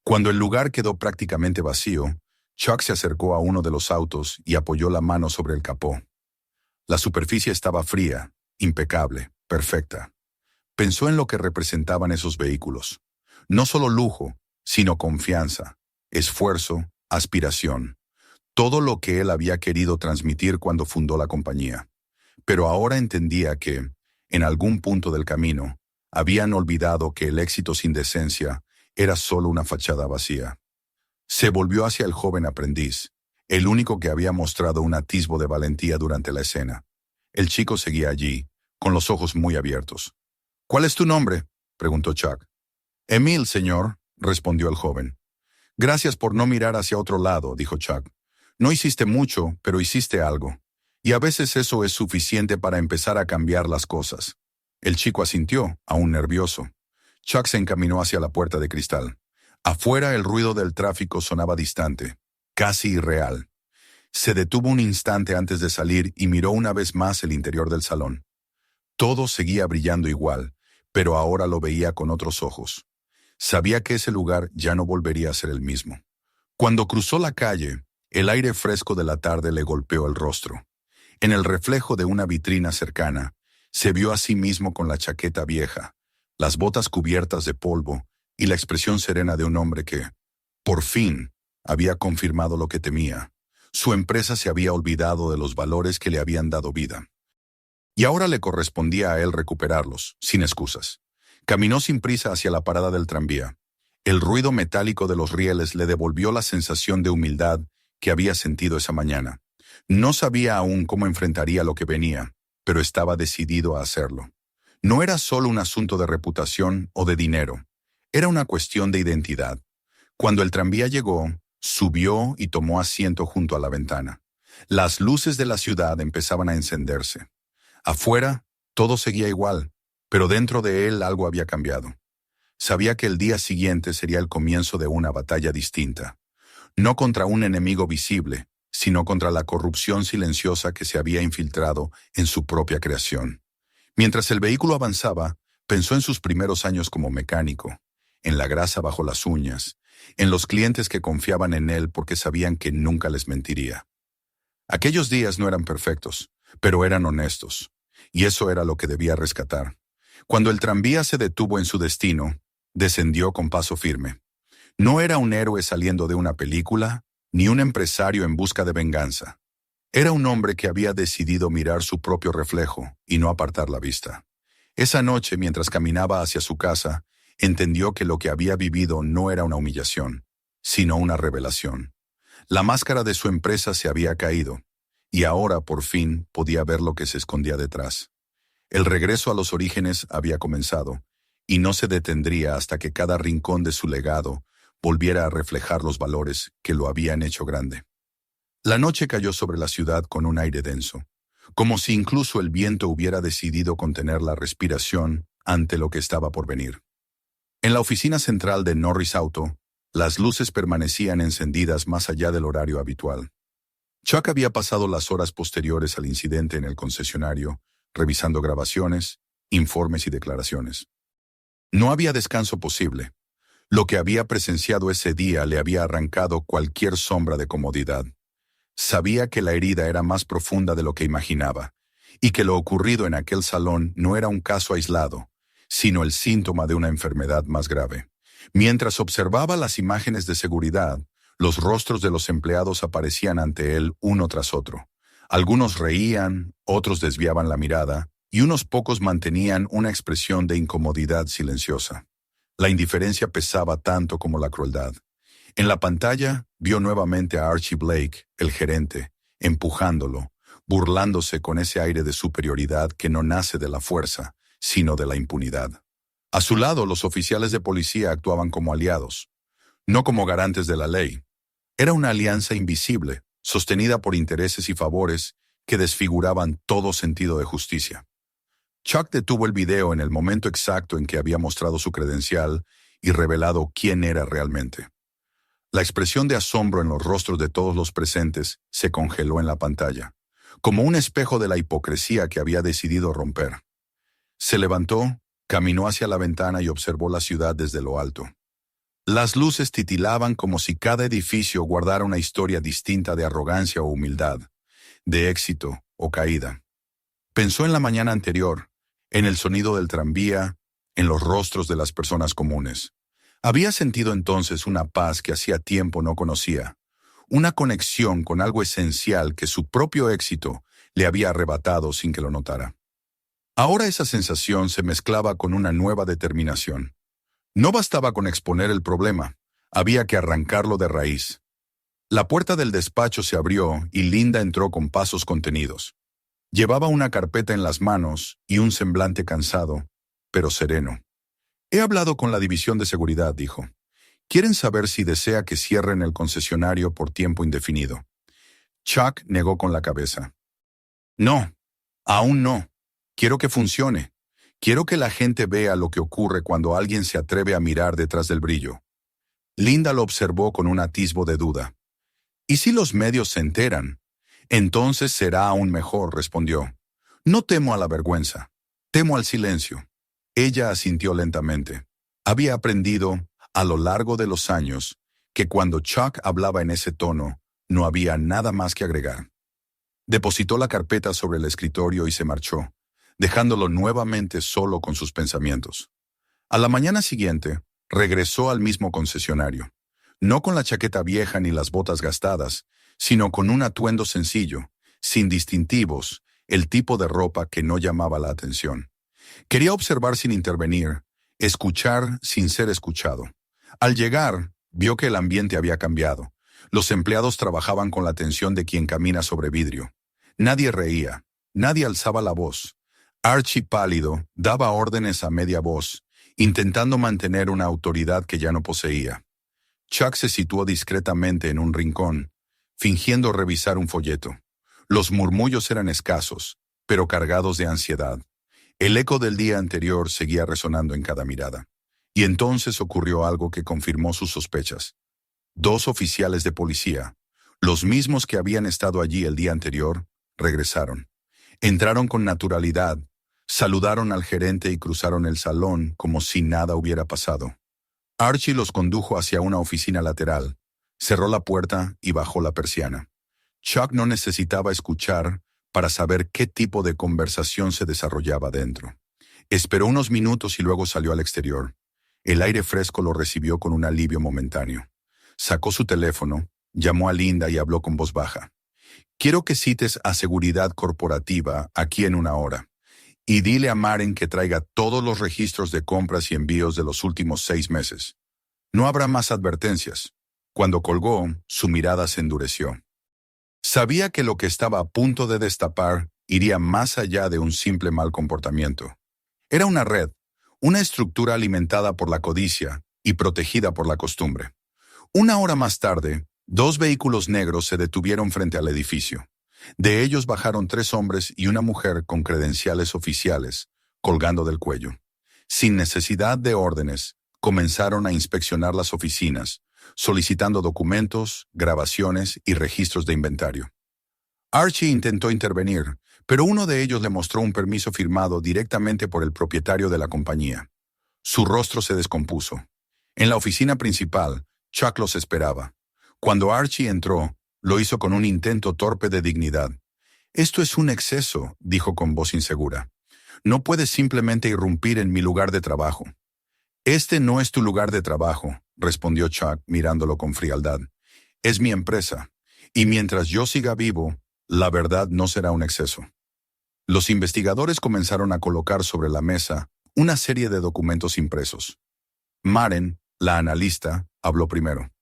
Cuando el lugar quedó prácticamente vacío, Chuck se acercó a uno de los autos y apoyó la mano sobre el capó. La superficie estaba fría, impecable, perfecta. Pensó en lo que representaban esos vehículos. No solo lujo, sino confianza, esfuerzo, aspiración. Todo lo que él había querido transmitir cuando fundó la compañía. Pero ahora entendía que, en algún punto del camino, habían olvidado que el éxito sin decencia era solo una fachada vacía. Se volvió hacia el joven aprendiz, el único que había mostrado un atisbo de valentía durante la escena. El chico seguía allí, con los ojos muy abiertos. «¿Cuál es tu nombre?», preguntó Chuck. «Emil, señor», respondió el joven. «Gracias por no mirar hacia otro lado», dijo Chuck. «No hiciste mucho, pero hiciste algo. Y a veces eso es suficiente para empezar a cambiar las cosas». El chico asintió, aún nervioso. Chuck se encaminó hacia la puerta de cristal. Afuera el ruido del tráfico sonaba distante, casi irreal. Se detuvo un instante antes de salir y miró una vez más el interior del salón. Todo seguía brillando igual, pero ahora lo veía con otros ojos. Sabía que ese lugar ya no volvería a ser el mismo. Cuando cruzó la calle, el aire fresco de la tarde le golpeó el rostro. En el reflejo de una vitrina cercana, se vio a sí mismo con la chaqueta vieja, las botas cubiertas de polvo y la expresión serena de un hombre que, por fin, había confirmado lo que temía. Su empresa se había olvidado de los valores que le habían dado vida. Y ahora le correspondía a él recuperarlos, sin excusas. Caminó sin prisa hacia la parada del tranvía. El ruido metálico de los rieles le devolvió la sensación de humildad que había sentido esa mañana. No sabía aún cómo enfrentaría lo que venía, pero estaba decidido a hacerlo. No era solo un asunto de reputación o de dinero. Era una cuestión de identidad. Cuando el tranvía llegó, subió y tomó asiento junto a la ventana. Las luces de la ciudad empezaban a encenderse. Afuera, todo seguía igual, pero dentro de él algo había cambiado. Sabía que el día siguiente sería el comienzo de una batalla distinta. No contra un enemigo visible, sino contra la corrupción silenciosa que se había infiltrado en su propia creación. Mientras el vehículo avanzaba, pensó en sus primeros años como mecánico, en la grasa bajo las uñas, en los clientes que confiaban en él porque sabían que nunca les mentiría. Aquellos días no eran perfectos, pero eran honestos, y eso era lo que debía rescatar. Cuando el tranvía se detuvo en su destino, descendió con paso firme. No era un héroe saliendo de una película, ni un empresario en busca de venganza. Era un hombre que había decidido mirar su propio reflejo y no apartar la vista. Esa noche, mientras caminaba hacia su casa, entendió que lo que había vivido no era una humillación, sino una revelación. La máscara de su empresa se había caído, y ahora, por fin, podía ver lo que se escondía detrás. El regreso a los orígenes había comenzado, y no se detendría hasta que cada rincón de su legado volviera a reflejar los valores que lo habían hecho grande. La noche cayó sobre la ciudad con un aire denso, como si incluso el viento hubiera decidido contener la respiración ante lo que estaba por venir. En la oficina central de Norris Auto, las luces permanecían encendidas más allá del horario habitual. Chuck había pasado las horas posteriores al incidente en el concesionario, revisando grabaciones, informes y declaraciones. No había descanso posible. Lo que había presenciado ese día le había arrancado cualquier sombra de comodidad. Sabía que la herida era más profunda de lo que imaginaba, y que lo ocurrido en aquel salón no era un caso aislado, sino el síntoma de una enfermedad más grave. Mientras observaba las imágenes de seguridad, los rostros de los empleados aparecían ante él uno tras otro. Algunos reían, otros desviaban la mirada, y unos pocos mantenían una expresión de incomodidad silenciosa. La indiferencia pesaba tanto como la crueldad. En la pantalla vio nuevamente a Archie Blake, el gerente, empujándolo, burlándose con ese aire de superioridad que no nace de la fuerza, sino de la impunidad. A su lado, los oficiales de policía actuaban como aliados, no como garantes de la ley. Era una alianza invisible, sostenida por intereses y favores que desfiguraban todo sentido de justicia. Chuck detuvo el video en el momento exacto en que había mostrado su credencial y revelado quién era realmente. La expresión de asombro en los rostros de todos los presentes se congeló en la pantalla, como un espejo de la hipocresía que había decidido romper. Se levantó, caminó hacia la ventana y observó la ciudad desde lo alto. Las luces titilaban como si cada edificio guardara una historia distinta de arrogancia o humildad, de éxito o caída. Pensó en la mañana anterior, en el sonido del tranvía, en los rostros de las personas comunes. Había sentido entonces una paz que hacía tiempo no conocía, una conexión con algo esencial que su propio éxito le había arrebatado sin que lo notara. Ahora esa sensación se mezclaba con una nueva determinación. No bastaba con exponer el problema, había que arrancarlo de raíz. La puerta del despacho se abrió y Linda entró con pasos contenidos. Llevaba una carpeta en las manos y un semblante cansado, pero sereno. He hablado con la división de seguridad, dijo. Quieren saber si desea que cierren el concesionario por tiempo indefinido. Chuck negó con la cabeza. No, aún no. Quiero que funcione. Quiero que la gente vea lo que ocurre cuando alguien se atreve a mirar detrás del brillo. Linda lo observó con un atisbo de duda. ¿Y si los medios se enteran? Entonces será aún mejor, respondió. No temo a la vergüenza, temo al silencio. Ella asintió lentamente. Había aprendido, a lo largo de los años, que cuando Chuck hablaba en ese tono, no había nada más que agregar. Depositó la carpeta sobre el escritorio y se marchó, dejándolo nuevamente solo con sus pensamientos. A la mañana siguiente, regresó al mismo concesionario, no con la chaqueta vieja ni las botas gastadas, sino con un atuendo sencillo, sin distintivos, el tipo de ropa que no llamaba la atención. Quería observar sin intervenir, escuchar sin ser escuchado. Al llegar, vio que el ambiente había cambiado. Los empleados trabajaban con la atención de quien camina sobre vidrio. Nadie reía, nadie alzaba la voz. Archie, pálido, daba órdenes a media voz, intentando mantener una autoridad que ya no poseía. Chuck se situó discretamente en un rincón, fingiendo revisar un folleto. Los murmullos eran escasos, pero cargados de ansiedad. El eco del día anterior seguía resonando en cada mirada. Y entonces ocurrió algo que confirmó sus sospechas. 2 oficiales de policía, los mismos que habían estado allí el día anterior, regresaron. Entraron con naturalidad, saludaron al gerente y cruzaron el salón como si nada hubiera pasado. Archie los condujo hacia una oficina lateral, cerró la puerta y bajó la persiana. Chuck no necesitaba escuchar para saber qué tipo de conversación se desarrollaba dentro. Esperó unos minutos y luego salió al exterior. El aire fresco lo recibió con un alivio momentáneo. Sacó su teléfono, llamó a Linda y habló con voz baja. Quiero que cites a Seguridad Corporativa aquí en 1 hora. Y dile a Maren que traiga todos los registros de compras y envíos de los últimos 6 meses. No habrá más advertencias. Cuando colgó, su mirada se endureció. Sabía que lo que estaba a punto de destapar iría más allá de un simple mal comportamiento. Era una red, una estructura alimentada por la codicia y protegida por la costumbre. Una hora más tarde, 2 vehículos negros se detuvieron frente al edificio. De ellos bajaron 3 hombres y una mujer con credenciales oficiales, colgando del cuello. Sin necesidad de órdenes, comenzaron a inspeccionar las oficinas, solicitando documentos, grabaciones y registros de inventario. Archie intentó intervenir, pero uno de ellos le mostró un permiso firmado directamente por el propietario de la compañía. Su rostro se descompuso. En la oficina principal, Chuck los esperaba. Cuando Archie entró, lo hizo con un intento torpe de dignidad. «Esto es un exceso», dijo con voz insegura. «No puedes simplemente irrumpir en mi lugar de trabajo». «Este no es tu lugar de trabajo», respondió Chuck mirándolo con frialdad. «Es mi empresa, y mientras yo siga vivo, la verdad no será un exceso». Los investigadores comenzaron a colocar sobre la mesa una serie de documentos impresos. Maren, la analista, habló primero.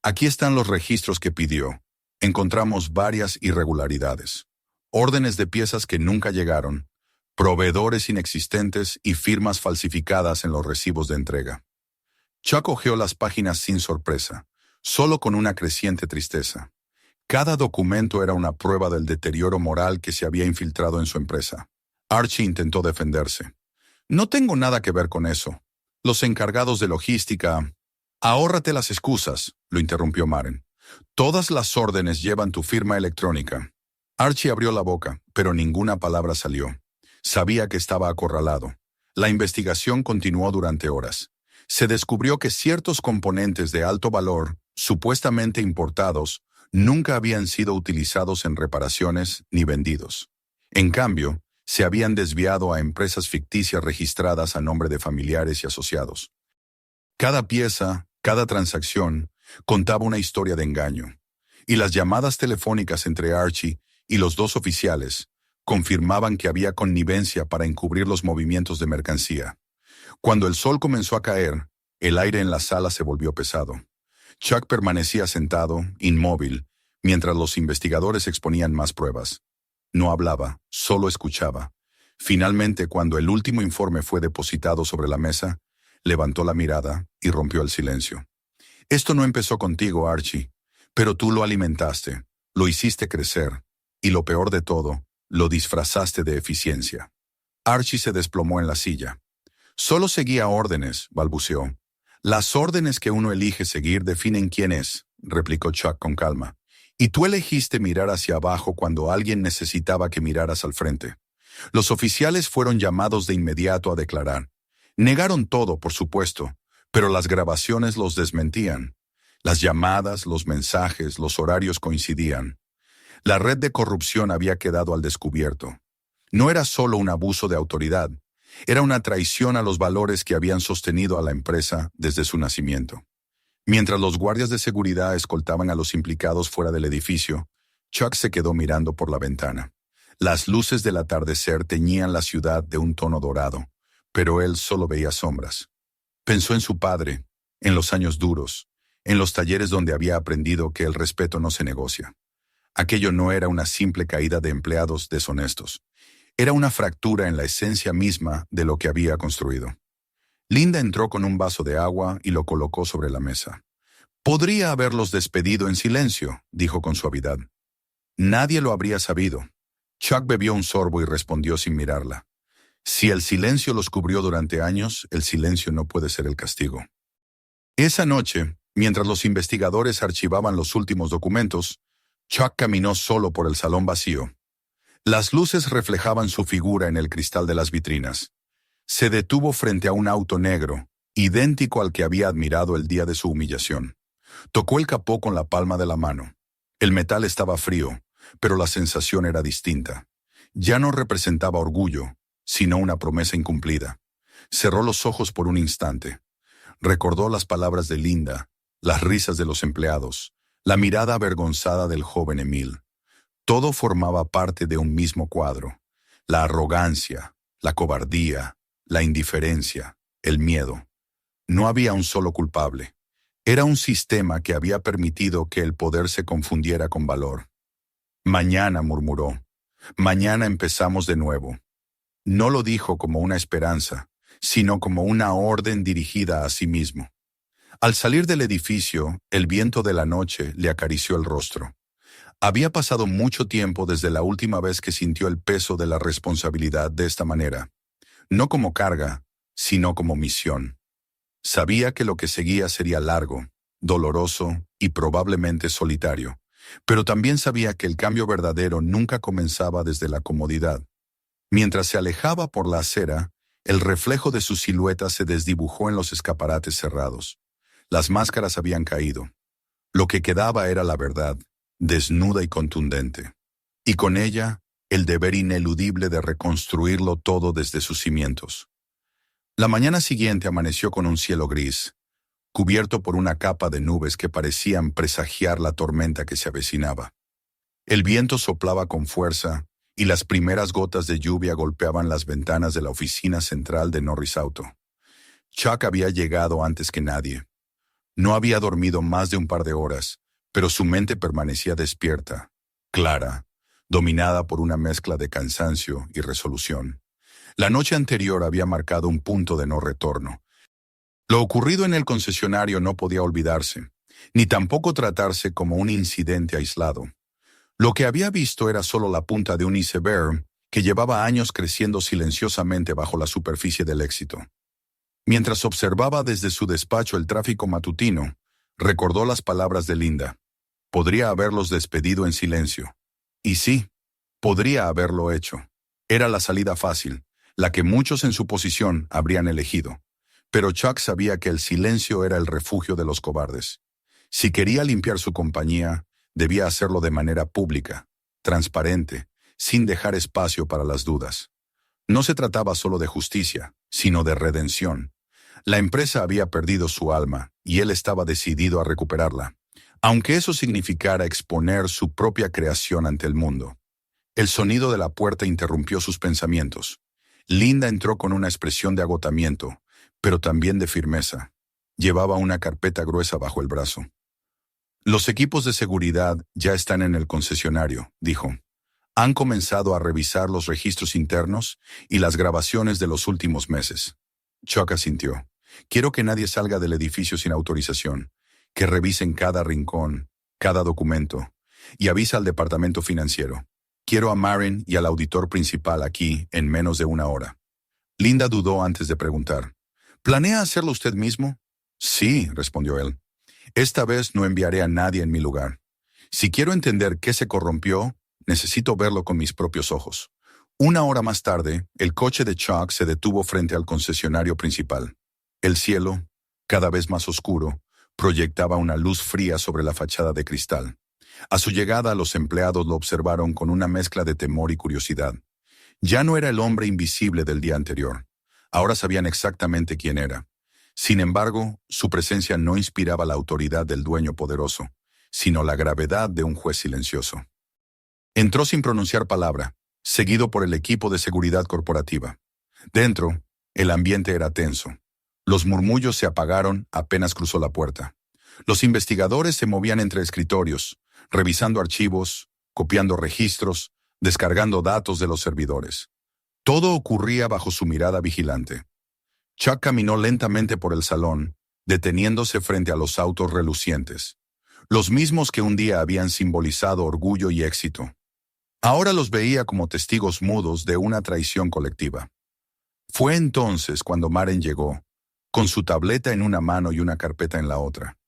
«Aquí están los registros que pidió. Encontramos varias irregularidades. Órdenes de piezas que nunca llegaron, proveedores inexistentes y firmas falsificadas en los recibos de entrega». Chuck hojeó las páginas sin sorpresa, solo con una creciente tristeza. Cada documento era una prueba del deterioro moral que se había infiltrado en su empresa. Archie intentó defenderse. «No tengo nada que ver con eso. Los encargados de logística...» «Ahórrate las excusas», lo interrumpió Maren. «Todas las órdenes llevan tu firma electrónica». Archie abrió la boca, pero ninguna palabra salió. Sabía que estaba acorralado. La investigación continuó durante horas. Se descubrió que ciertos componentes de alto valor, supuestamente importados, nunca habían sido utilizados en reparaciones ni vendidos. En cambio, se habían desviado a empresas ficticias registradas a nombre de familiares y asociados. Cada pieza, cada transacción, contaba una historia de engaño, y las llamadas telefónicas entre Archie y los 2 oficiales confirmaban que había connivencia para encubrir los movimientos de mercancía. Cuando el sol comenzó a caer, el aire en la sala se volvió pesado. Chuck permanecía sentado, inmóvil, mientras los investigadores exponían más pruebas. No hablaba, solo escuchaba. Finalmente, cuando el último informe fue depositado sobre la mesa, levantó la mirada y rompió el silencio. «Esto no empezó contigo, Archie, pero tú lo alimentaste, lo hiciste crecer, y lo peor de todo, lo disfrazaste de eficiencia». Archie se desplomó en la silla. «Solo seguía órdenes», balbuceó. «Las órdenes que uno elige seguir definen quién es», replicó Chuck con calma. «Y tú elegiste mirar hacia abajo cuando alguien necesitaba que miraras al frente. Los oficiales fueron llamados de inmediato a declarar. Negaron todo, por supuesto, pero las grabaciones los desmentían. Las llamadas, los mensajes, los horarios coincidían. La red de corrupción había quedado al descubierto. No era solo un abuso de autoridad, era una traición a los valores que habían sostenido a la empresa desde su nacimiento». Mientras los guardias de seguridad escoltaban a los implicados fuera del edificio, Chuck se quedó mirando por la ventana. Las luces del atardecer teñían la ciudad de un tono dorado, pero él solo veía sombras. Pensó en su padre, en los años duros, en los talleres donde había aprendido que el respeto no se negocia. Aquello no era una simple caída de empleados deshonestos. Era una fractura en la esencia misma de lo que había construido. Linda entró con un vaso de agua y lo colocó sobre la mesa. «Podría haberlos despedido en silencio», dijo con suavidad. «Nadie lo habría sabido». Chuck bebió un sorbo y respondió sin mirarla. «Si el silencio los cubrió durante años, el silencio no puede ser el castigo». Esa noche, mientras los investigadores archivaban los últimos documentos, Chuck caminó solo por el salón vacío. Las luces reflejaban su figura en el cristal de las vitrinas. Se detuvo frente a un auto negro, idéntico al que había admirado el día de su humillación. Tocó el capó con la palma de la mano. El metal estaba frío, pero la sensación era distinta. Ya no representaba orgullo, sino una promesa incumplida. Cerró los ojos por un instante. Recordó las palabras de Linda, las risas de los empleados, la mirada avergonzada del joven Emil. Todo formaba parte de un mismo cuadro. La arrogancia, la cobardía, la indiferencia, el miedo. No había un solo culpable. Era un sistema que había permitido que el poder se confundiera con valor. Mañana, murmuró. Mañana empezamos de nuevo. No lo dijo como una esperanza, sino como una orden dirigida a sí mismo. Al salir del edificio, el viento de la noche le acarició el rostro. Había pasado mucho tiempo desde la última vez que sintió el peso de la responsabilidad de esta manera, no como carga, sino como misión. Sabía que lo que seguía sería largo, doloroso y probablemente solitario, pero también sabía que el cambio verdadero nunca comenzaba desde la comodidad. Mientras se alejaba por la acera, el reflejo de su silueta se desdibujó en los escaparates cerrados. Las máscaras habían caído. Lo que quedaba era la verdad, desnuda y contundente. Y con ella, el deber ineludible de reconstruirlo todo desde sus cimientos. La mañana siguiente amaneció con un cielo gris, cubierto por una capa de nubes que parecían presagiar la tormenta que se avecinaba. El viento soplaba con fuerza y las primeras gotas de lluvia golpeaban las ventanas de la oficina central de Norris Auto. Chuck había llegado antes que nadie. No había dormido más de un par de horas, pero su mente permanecía despierta, clara, dominada por una mezcla de cansancio y resolución. La noche anterior había marcado un punto de no retorno. Lo ocurrido en el concesionario no podía olvidarse, ni tampoco tratarse como un incidente aislado. Lo que había visto era solo la punta de un iceberg que llevaba años creciendo silenciosamente bajo la superficie del éxito. Mientras observaba desde su despacho el tráfico matutino, recordó las palabras de Linda. Podría haberlos despedido en silencio. Y sí, podría haberlo hecho. Era la salida fácil, la que muchos en su posición habrían elegido. Pero Chuck sabía que el silencio era el refugio de los cobardes. Si quería limpiar su compañía, debía hacerlo de manera pública, transparente, sin dejar espacio para las dudas. No se trataba solo de justicia, sino de redención. La empresa había perdido su alma y él estaba decidido a recuperarla, aunque eso significara exponer su propia creación ante el mundo. El sonido de la puerta interrumpió sus pensamientos. Linda entró con una expresión de agotamiento, pero también de firmeza. Llevaba una carpeta gruesa bajo el brazo. Los equipos de seguridad ya están en el concesionario, dijo. Han comenzado a revisar los registros internos y las grabaciones de los últimos meses. Chuck asintió. Quiero que nadie salga del edificio sin autorización, que revisen cada rincón, cada documento, y avisa al departamento financiero. Quiero a Marin y al auditor principal aquí en menos de una hora. Linda dudó antes de preguntar. ¿Planea hacerlo usted mismo? Sí, respondió él. Esta vez no enviaré a nadie en mi lugar. Si quiero entender qué se corrompió, necesito verlo con mis propios ojos. Una hora más tarde, el coche de Chuck se detuvo frente al concesionario principal. El cielo, cada vez más oscuro, proyectaba una luz fría sobre la fachada de cristal. A su llegada, los empleados lo observaron con una mezcla de temor y curiosidad. Ya no era el hombre invisible del día anterior. Ahora sabían exactamente quién era. Sin embargo, su presencia no inspiraba la autoridad del dueño poderoso, sino la gravedad de un juez silencioso. Entró sin pronunciar palabra, seguido por el equipo de seguridad corporativa. Dentro, el ambiente era tenso. Los murmullos se apagaron apenas cruzó la puerta. Los investigadores se movían entre escritorios, revisando archivos, copiando registros, descargando datos de los servidores. Todo ocurría bajo su mirada vigilante. Chuck caminó lentamente por el salón, deteniéndose frente a los autos relucientes, los mismos que un día habían simbolizado orgullo y éxito. Ahora los veía como testigos mudos de una traición colectiva. Fue entonces cuando Maren llegó, con su tableta en una mano y una carpeta en la otra.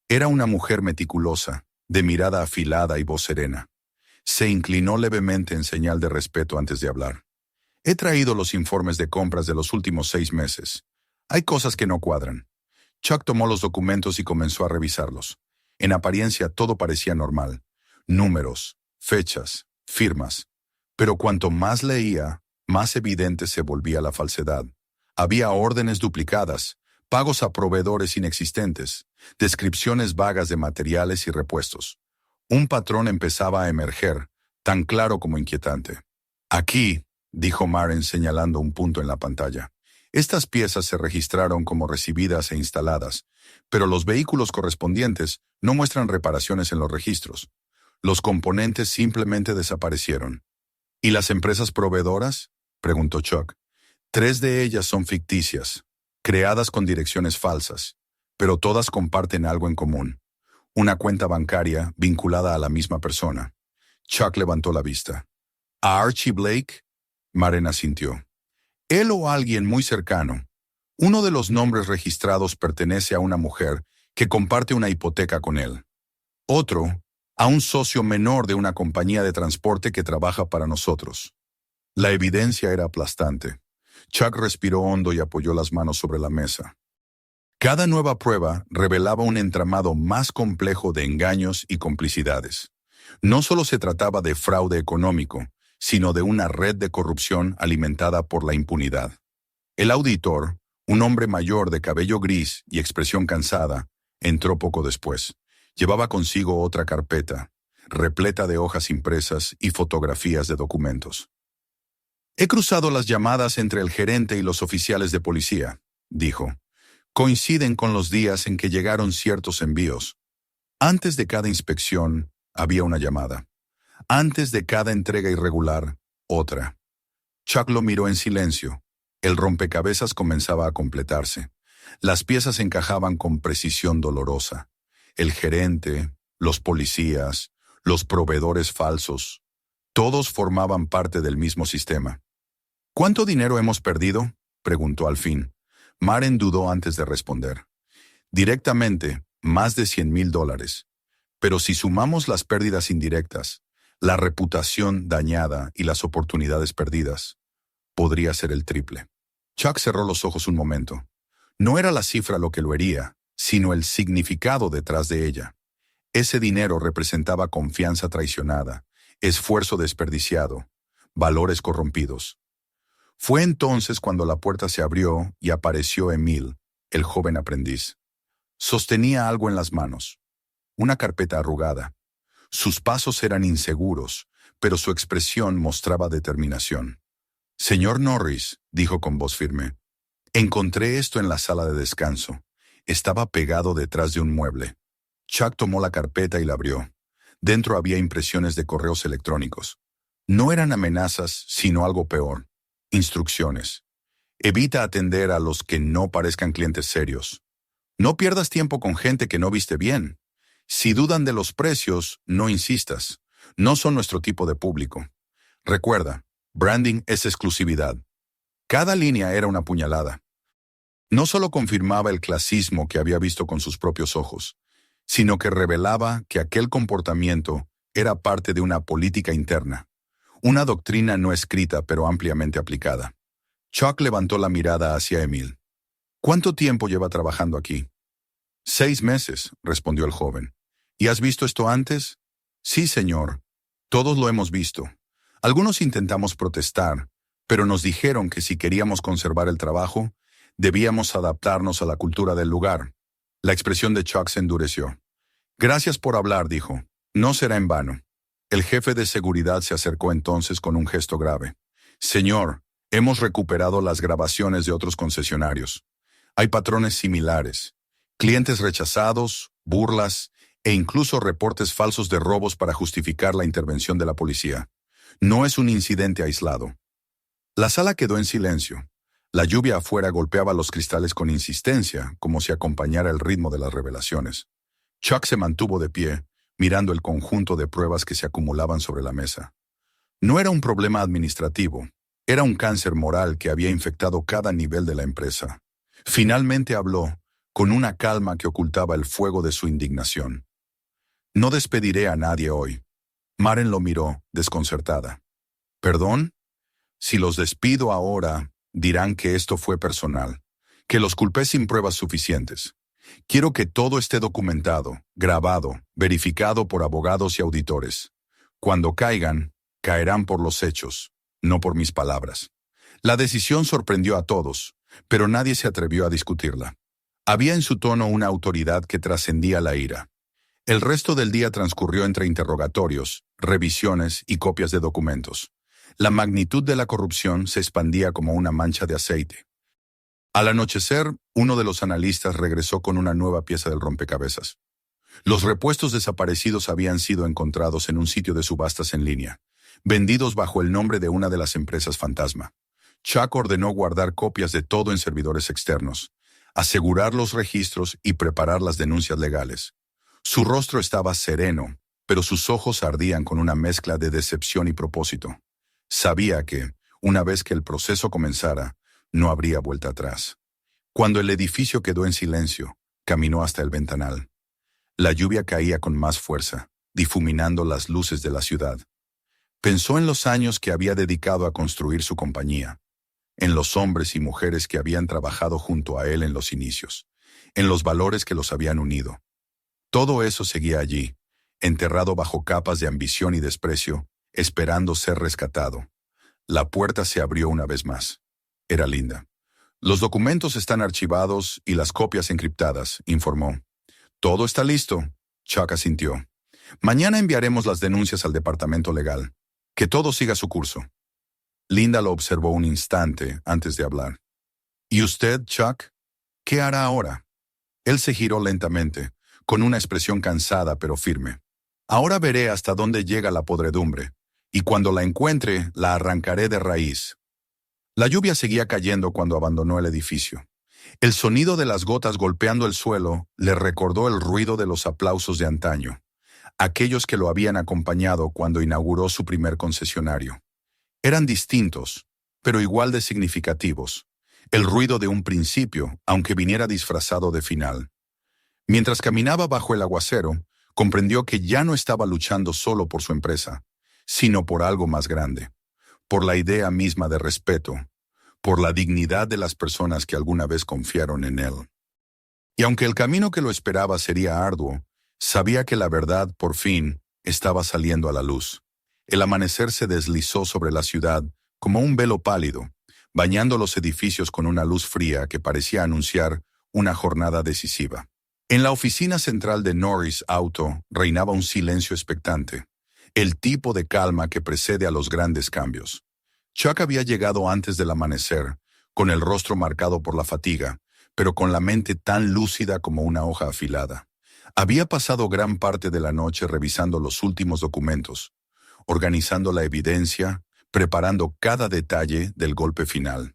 Era una mujer meticulosa, de mirada afilada y voz serena. Se inclinó levemente en señal de respeto antes de hablar. He traído los informes de compras de los últimos 6 meses. Hay cosas que no cuadran. Chuck tomó los documentos y comenzó a revisarlos. En apariencia todo parecía normal. Números, fechas, firmas. Pero cuanto más leía, más evidente se volvía la falsedad. Había órdenes duplicadas, pagos a proveedores inexistentes, descripciones vagas de materiales y repuestos. Un patrón empezaba a emerger, tan claro como inquietante. Aquí, dijo Maren señalando un punto en la pantalla. Estas piezas se registraron como recibidas e instaladas, pero los vehículos correspondientes no muestran reparaciones en los registros. Los componentes simplemente desaparecieron. ¿Y las empresas proveedoras?, preguntó Chuck. 3 de ellas son ficticias, creadas con direcciones falsas, pero todas comparten algo en común: una cuenta bancaria vinculada a la misma persona. Chuck levantó la vista. ¿A Archie Blake? Maren asintió. Él o alguien muy cercano. Uno de los nombres registrados pertenece a una mujer que comparte una hipoteca con él. Otro, a un socio menor de una compañía de transporte que trabaja para nosotros. La evidencia era aplastante. Chuck respiró hondo y apoyó las manos sobre la mesa. Cada nueva prueba revelaba un entramado más complejo de engaños y complicidades. No solo se trataba de fraude económico, sino de una red de corrupción alimentada por la impunidad. El auditor, un hombre mayor de cabello gris y expresión cansada, entró poco después. Llevaba consigo otra carpeta, repleta de hojas impresas y fotografías de documentos. He cruzado las llamadas entre el gerente y los oficiales de policía, dijo. Coinciden con los días en que llegaron ciertos envíos. Antes de cada inspección, había una llamada. Antes de cada entrega irregular, otra. Chuck lo miró en silencio. El rompecabezas comenzaba a completarse. Las piezas encajaban con precisión dolorosa. El gerente, los policías, los proveedores falsos, todos formaban parte del mismo sistema. ¿Cuánto dinero hemos perdido?, preguntó al fin. Maren dudó antes de responder. Directamente, más de $100,000. Pero si sumamos las pérdidas indirectas, la reputación dañada y las oportunidades perdidas, podría ser el triple. Chuck cerró los ojos un momento. No era la cifra lo que lo hería, sino el significado detrás de ella. Ese dinero representaba confianza traicionada, esfuerzo desperdiciado, valores corrompidos. Fue entonces cuando la puerta se abrió y apareció Emil, el joven aprendiz. Sostenía algo en las manos, una carpeta arrugada. Sus pasos eran inseguros, pero su expresión mostraba determinación. «Señor Norris», dijo con voz firme, «encontré esto en la sala de descanso. Estaba pegado detrás de un mueble». Chuck tomó la carpeta y la abrió. Dentro había impresiones de correos electrónicos. No eran amenazas, sino algo peor. Instrucciones. Evita atender a los que no parezcan clientes serios. No pierdas tiempo con gente que no viste bien. Si dudan de los precios, no insistas. No son nuestro tipo de público. Recuerda, branding es exclusividad. Cada línea era una puñalada. No solo confirmaba el clasismo que había visto con sus propios ojos, sino que revelaba que aquel comportamiento era parte de una política interna, una doctrina no escrita pero ampliamente aplicada. Chuck levantó la mirada hacia Emil. ¿Cuánto tiempo lleva trabajando aquí? 6 meses, respondió el joven. ¿Y has visto esto antes? Sí, señor. Todos lo hemos visto. Algunos intentamos protestar, pero nos dijeron que si queríamos conservar el trabajo, debíamos adaptarnos a la cultura del lugar. La expresión de Chuck se endureció. Gracias por hablar, dijo. No será en vano. El jefe de seguridad se acercó entonces con un gesto grave. Señor, hemos recuperado las grabaciones de otros concesionarios. Hay patrones similares. Clientes rechazados, burlas e incluso reportes falsos de robos para justificar la intervención de la policía. No es un incidente aislado. La sala quedó en silencio. La lluvia afuera golpeaba los cristales con insistencia, como si acompañara el ritmo de las revelaciones. Chuck se mantuvo de pie, mirando el conjunto de pruebas que se acumulaban sobre la mesa. No era un problema administrativo, era un cáncer moral que había infectado cada nivel de la empresa. Finalmente habló, con una calma que ocultaba el fuego de su indignación. No despediré a nadie hoy. Maren lo miró, desconcertada. ¿Perdón? Si los despido ahora, dirán que esto fue personal, que los culpé sin pruebas suficientes. Quiero que todo esté documentado, grabado, verificado por abogados y auditores. Cuando caigan, caerán por los hechos, no por mis palabras. La decisión sorprendió a todos, pero nadie se atrevió a discutirla. Había en su tono una autoridad que trascendía la ira. El resto del día transcurrió entre interrogatorios, revisiones y copias de documentos. La magnitud de la corrupción se expandía como una mancha de aceite. Al anochecer, uno de los analistas regresó con una nueva pieza del rompecabezas. Los repuestos desaparecidos habían sido encontrados en un sitio de subastas en línea, vendidos bajo el nombre de una de las empresas fantasma. Chuck ordenó guardar copias de todo en servidores externos, asegurar los registros y preparar las denuncias legales. Su rostro estaba sereno, pero sus ojos ardían con una mezcla de decepción y propósito. Sabía que, una vez que el proceso comenzara, no habría vuelta atrás. Cuando el edificio quedó en silencio, caminó hasta el ventanal. La lluvia caía con más fuerza, difuminando las luces de la ciudad. Pensó en los años que había dedicado a construir su compañía, en los hombres y mujeres que habían trabajado junto a él en los inicios, en los valores que los habían unido. Todo eso seguía allí, enterrado bajo capas de ambición y desprecio, esperando ser rescatado. La puerta se abrió una vez más. Era Linda. Los documentos están archivados y las copias encriptadas, informó. Todo está listo. Chuck asintió. Mañana enviaremos las denuncias al departamento legal. Que todo siga su curso. Linda lo observó un instante antes de hablar. ¿Y usted, Chuck? ¿Qué hará ahora? Él se giró lentamente, con una expresión cansada pero firme. Ahora veré hasta dónde llega la podredumbre, y cuando la encuentre, la arrancaré de raíz. La lluvia seguía cayendo cuando abandonó el edificio. El sonido de las gotas golpeando el suelo le recordó el ruido de los aplausos de antaño, aquellos que lo habían acompañado cuando inauguró su primer concesionario. Eran distintos, pero igual de significativos. El ruido de un principio, aunque viniera disfrazado de final. Mientras caminaba bajo el aguacero, comprendió que ya no estaba luchando solo por su empresa, sino por algo más grande, por la idea misma de respeto, por la dignidad de las personas que alguna vez confiaron en él. Y aunque el camino que lo esperaba sería arduo, sabía que la verdad, por fin, estaba saliendo a la luz. El amanecer se deslizó sobre la ciudad como un velo pálido, bañando los edificios con una luz fría que parecía anunciar una jornada decisiva. En la oficina central de Norris Auto reinaba un silencio expectante, el tipo de calma que precede a los grandes cambios. Chuck había llegado antes del amanecer, con el rostro marcado por la fatiga, pero con la mente tan lúcida como una hoja afilada. Había pasado gran parte de la noche revisando los últimos documentos, organizando la evidencia, preparando cada detalle del golpe final.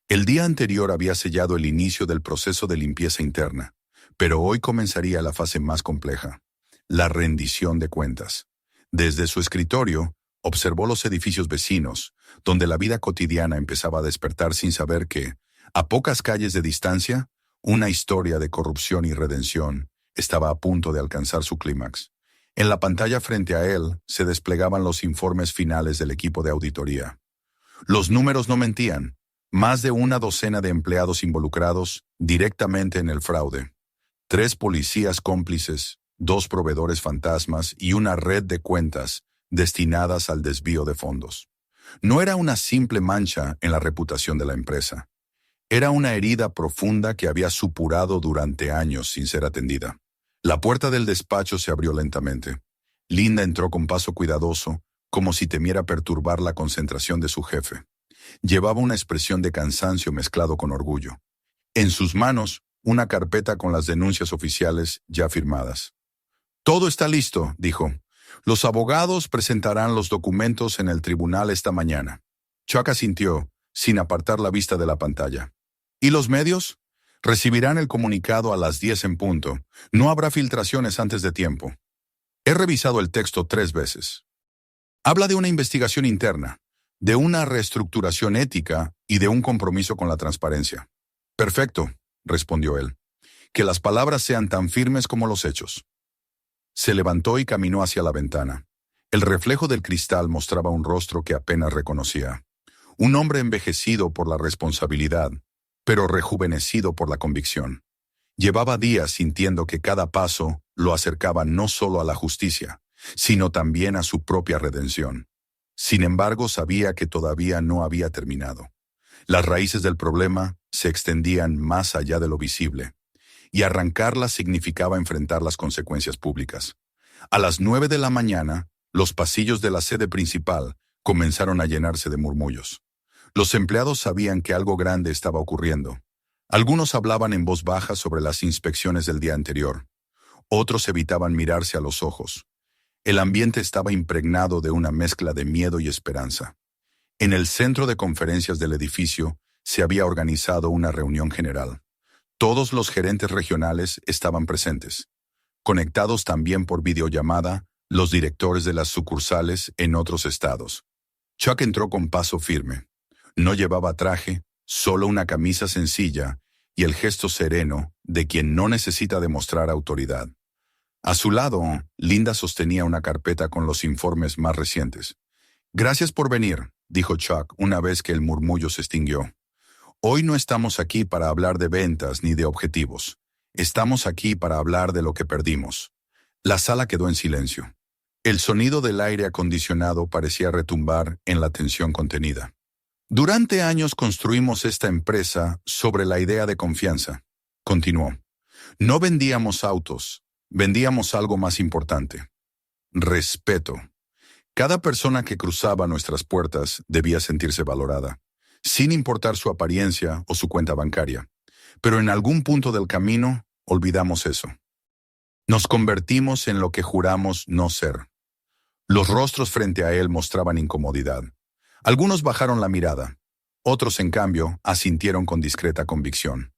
El día anterior había sellado el inicio del proceso de limpieza interna, pero hoy comenzaría la fase más compleja, la rendición de cuentas. Desde su escritorio, observó los edificios vecinos, donde la vida cotidiana empezaba a despertar sin saber que, a pocas calles de distancia, una historia de corrupción y redención estaba a punto de alcanzar su clímax. En la pantalla frente a él se desplegaban los informes finales del equipo de auditoría. Los números no mentían. Más de una docena de empleados involucrados directamente en el fraude. 3 policías cómplices, 2 proveedores fantasmas y una red de cuentas destinadas al desvío de fondos. No era una simple mancha en la reputación de la empresa. Era una herida profunda que había supurado durante años sin ser atendida. La puerta del despacho se abrió lentamente. Linda entró con paso cuidadoso, como si temiera perturbar la concentración de su jefe. Llevaba una expresión de cansancio mezclado con orgullo. En sus manos, una carpeta con las denuncias oficiales ya firmadas. «Todo está listo», dijo. «Los abogados presentarán los documentos en el tribunal esta mañana». Chuck asintió, sin apartar la vista de la pantalla. «¿Y los medios? Recibirán el comunicado a las 10 en punto. No habrá filtraciones antes de tiempo». He revisado el texto 3 veces. Habla de una investigación interna, de una reestructuración ética y de un compromiso con la transparencia. «Perfecto», respondió él. «Que las palabras sean tan firmes como los hechos». Se levantó y caminó hacia la ventana. El reflejo del cristal mostraba un rostro que apenas reconocía. Un hombre envejecido por la responsabilidad, pero rejuvenecido por la convicción. Llevaba días sintiendo que cada paso lo acercaba no solo a la justicia, sino también a su propia redención. Sin embargo, sabía que todavía no había terminado. Las raíces del problema se extendían más allá de lo visible, y arrancarlas significaba enfrentar las consecuencias públicas. A las 9 de la mañana, los pasillos de la sede principal comenzaron a llenarse de murmullos. Los empleados sabían que algo grande estaba ocurriendo. Algunos hablaban en voz baja sobre las inspecciones del día anterior. Otros evitaban mirarse a los ojos. El ambiente estaba impregnado de una mezcla de miedo y esperanza. En el centro de conferencias del edificio se había organizado una reunión general. Todos los gerentes regionales estaban presentes. Conectados también por videollamada, los directores de las sucursales en otros estados. Chuck entró con paso firme. No llevaba traje, solo una camisa sencilla y el gesto sereno de quien no necesita demostrar autoridad. A su lado, Linda sostenía una carpeta con los informes más recientes. «Gracias por venir», dijo Chuck una vez que el murmullo se extinguió. «Hoy no estamos aquí para hablar de ventas ni de objetivos. Estamos aquí para hablar de lo que perdimos». La sala quedó en silencio. El sonido del aire acondicionado parecía retumbar en la tensión contenida. «Durante años construimos esta empresa sobre la idea de confianza», continuó. «No vendíamos autos, vendíamos algo más importante. Respeto. Cada persona que cruzaba nuestras puertas debía sentirse valorada, sin importar su apariencia o su cuenta bancaria. Pero en algún punto del camino olvidamos eso. Nos convertimos en lo que juramos no ser». Los rostros frente a él mostraban incomodidad. Algunos bajaron la mirada. Otros, en cambio, asintieron con discreta convicción.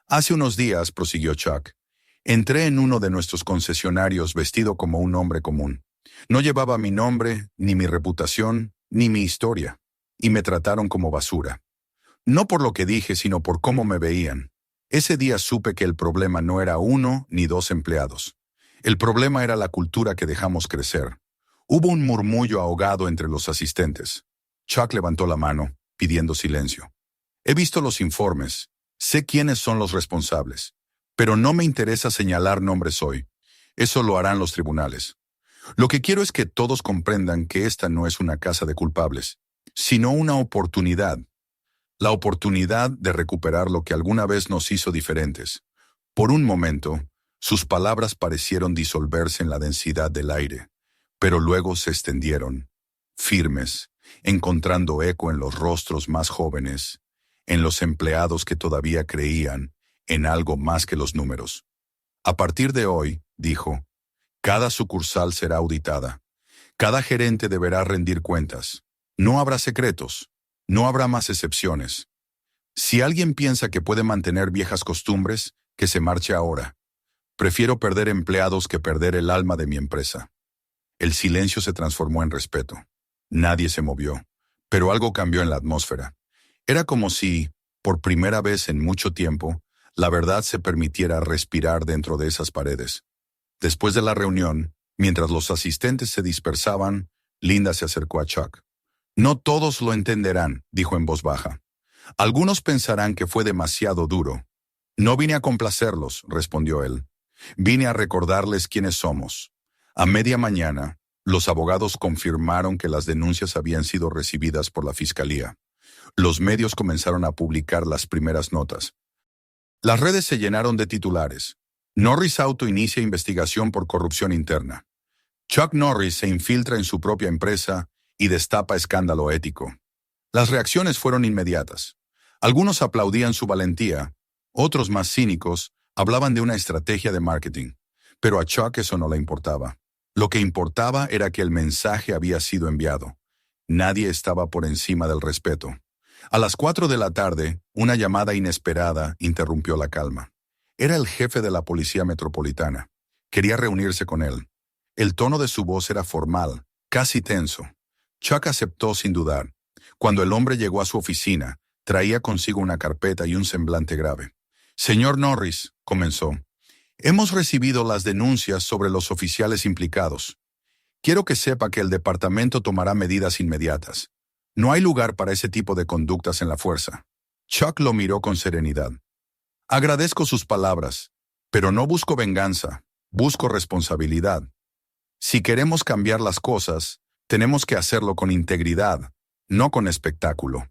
«Hace unos días», prosiguió Chuck, «entré en uno de nuestros concesionarios vestido como un hombre común. No llevaba mi nombre, ni mi reputación, ni mi historia, y me trataron como basura. No por lo que dije, sino por cómo me veían. Ese día supe que el problema no era 1 ni 2 empleados. El problema era la cultura que dejamos crecer». Hubo un murmullo ahogado entre los asistentes. Chuck levantó la mano, pidiendo silencio. «He visto los informes. Sé quiénes son los responsables. Pero no me interesa señalar nombres hoy. Eso lo harán los tribunales. Lo que quiero es que todos comprendan que esta no es una casa de culpables, sino una oportunidad. La oportunidad de recuperar lo que alguna vez nos hizo diferentes». Por un momento, sus palabras parecieron disolverse en la densidad del aire, pero luego se extendieron, firmes, encontrando eco en los rostros más jóvenes, en los empleados que todavía creían en algo más que los números. «A partir de hoy», dijo, «cada sucursal será auditada. Cada gerente deberá rendir cuentas. No habrá secretos. No habrá más excepciones. Si alguien piensa que puede mantener viejas costumbres, que se marche ahora. Prefiero perder empleados que perder el alma de mi empresa». El silencio se transformó en respeto. Nadie se movió, pero algo cambió en la atmósfera. Era como si, por primera vez en mucho tiempo, la verdad se permitiera respirar dentro de esas paredes. Después de la reunión, mientras los asistentes se dispersaban, Linda se acercó a Chuck. «No todos lo entenderán», dijo en voz baja. «Algunos pensarán que fue demasiado duro». «No vine a complacerlos», respondió él. «Vine a recordarles quiénes somos». A media mañana, los abogados confirmaron que las denuncias habían sido recibidas por la fiscalía. Los medios comenzaron a publicar las primeras notas. Las redes se llenaron de titulares. «Norris Auto inicia investigación por corrupción interna». «Chuck Norris se infiltra en su propia empresa y destapa escándalo ético». Las reacciones fueron inmediatas. Algunos aplaudían su valentía, otros más cínicos hablaban de una estrategia de marketing. Pero a Chuck eso no le importaba. Lo que importaba era que el mensaje había sido enviado. Nadie estaba por encima del respeto. A las 4 de la tarde, una llamada inesperada interrumpió la calma. Era el jefe de la Policía Metropolitana. Quería reunirse con él. El tono de su voz era formal, casi tenso. Chuck aceptó sin dudar. Cuando el hombre llegó a su oficina, traía consigo una carpeta y un semblante grave. «Señor Norris», comenzó, «hemos recibido las denuncias sobre los oficiales implicados. Quiero que sepa que el departamento tomará medidas inmediatas. No hay lugar para ese tipo de conductas en la fuerza». Chuck lo miró con serenidad. «Agradezco sus palabras, pero no busco venganza, busco responsabilidad. Si queremos cambiar las cosas, tenemos que hacerlo con integridad, no con espectáculo».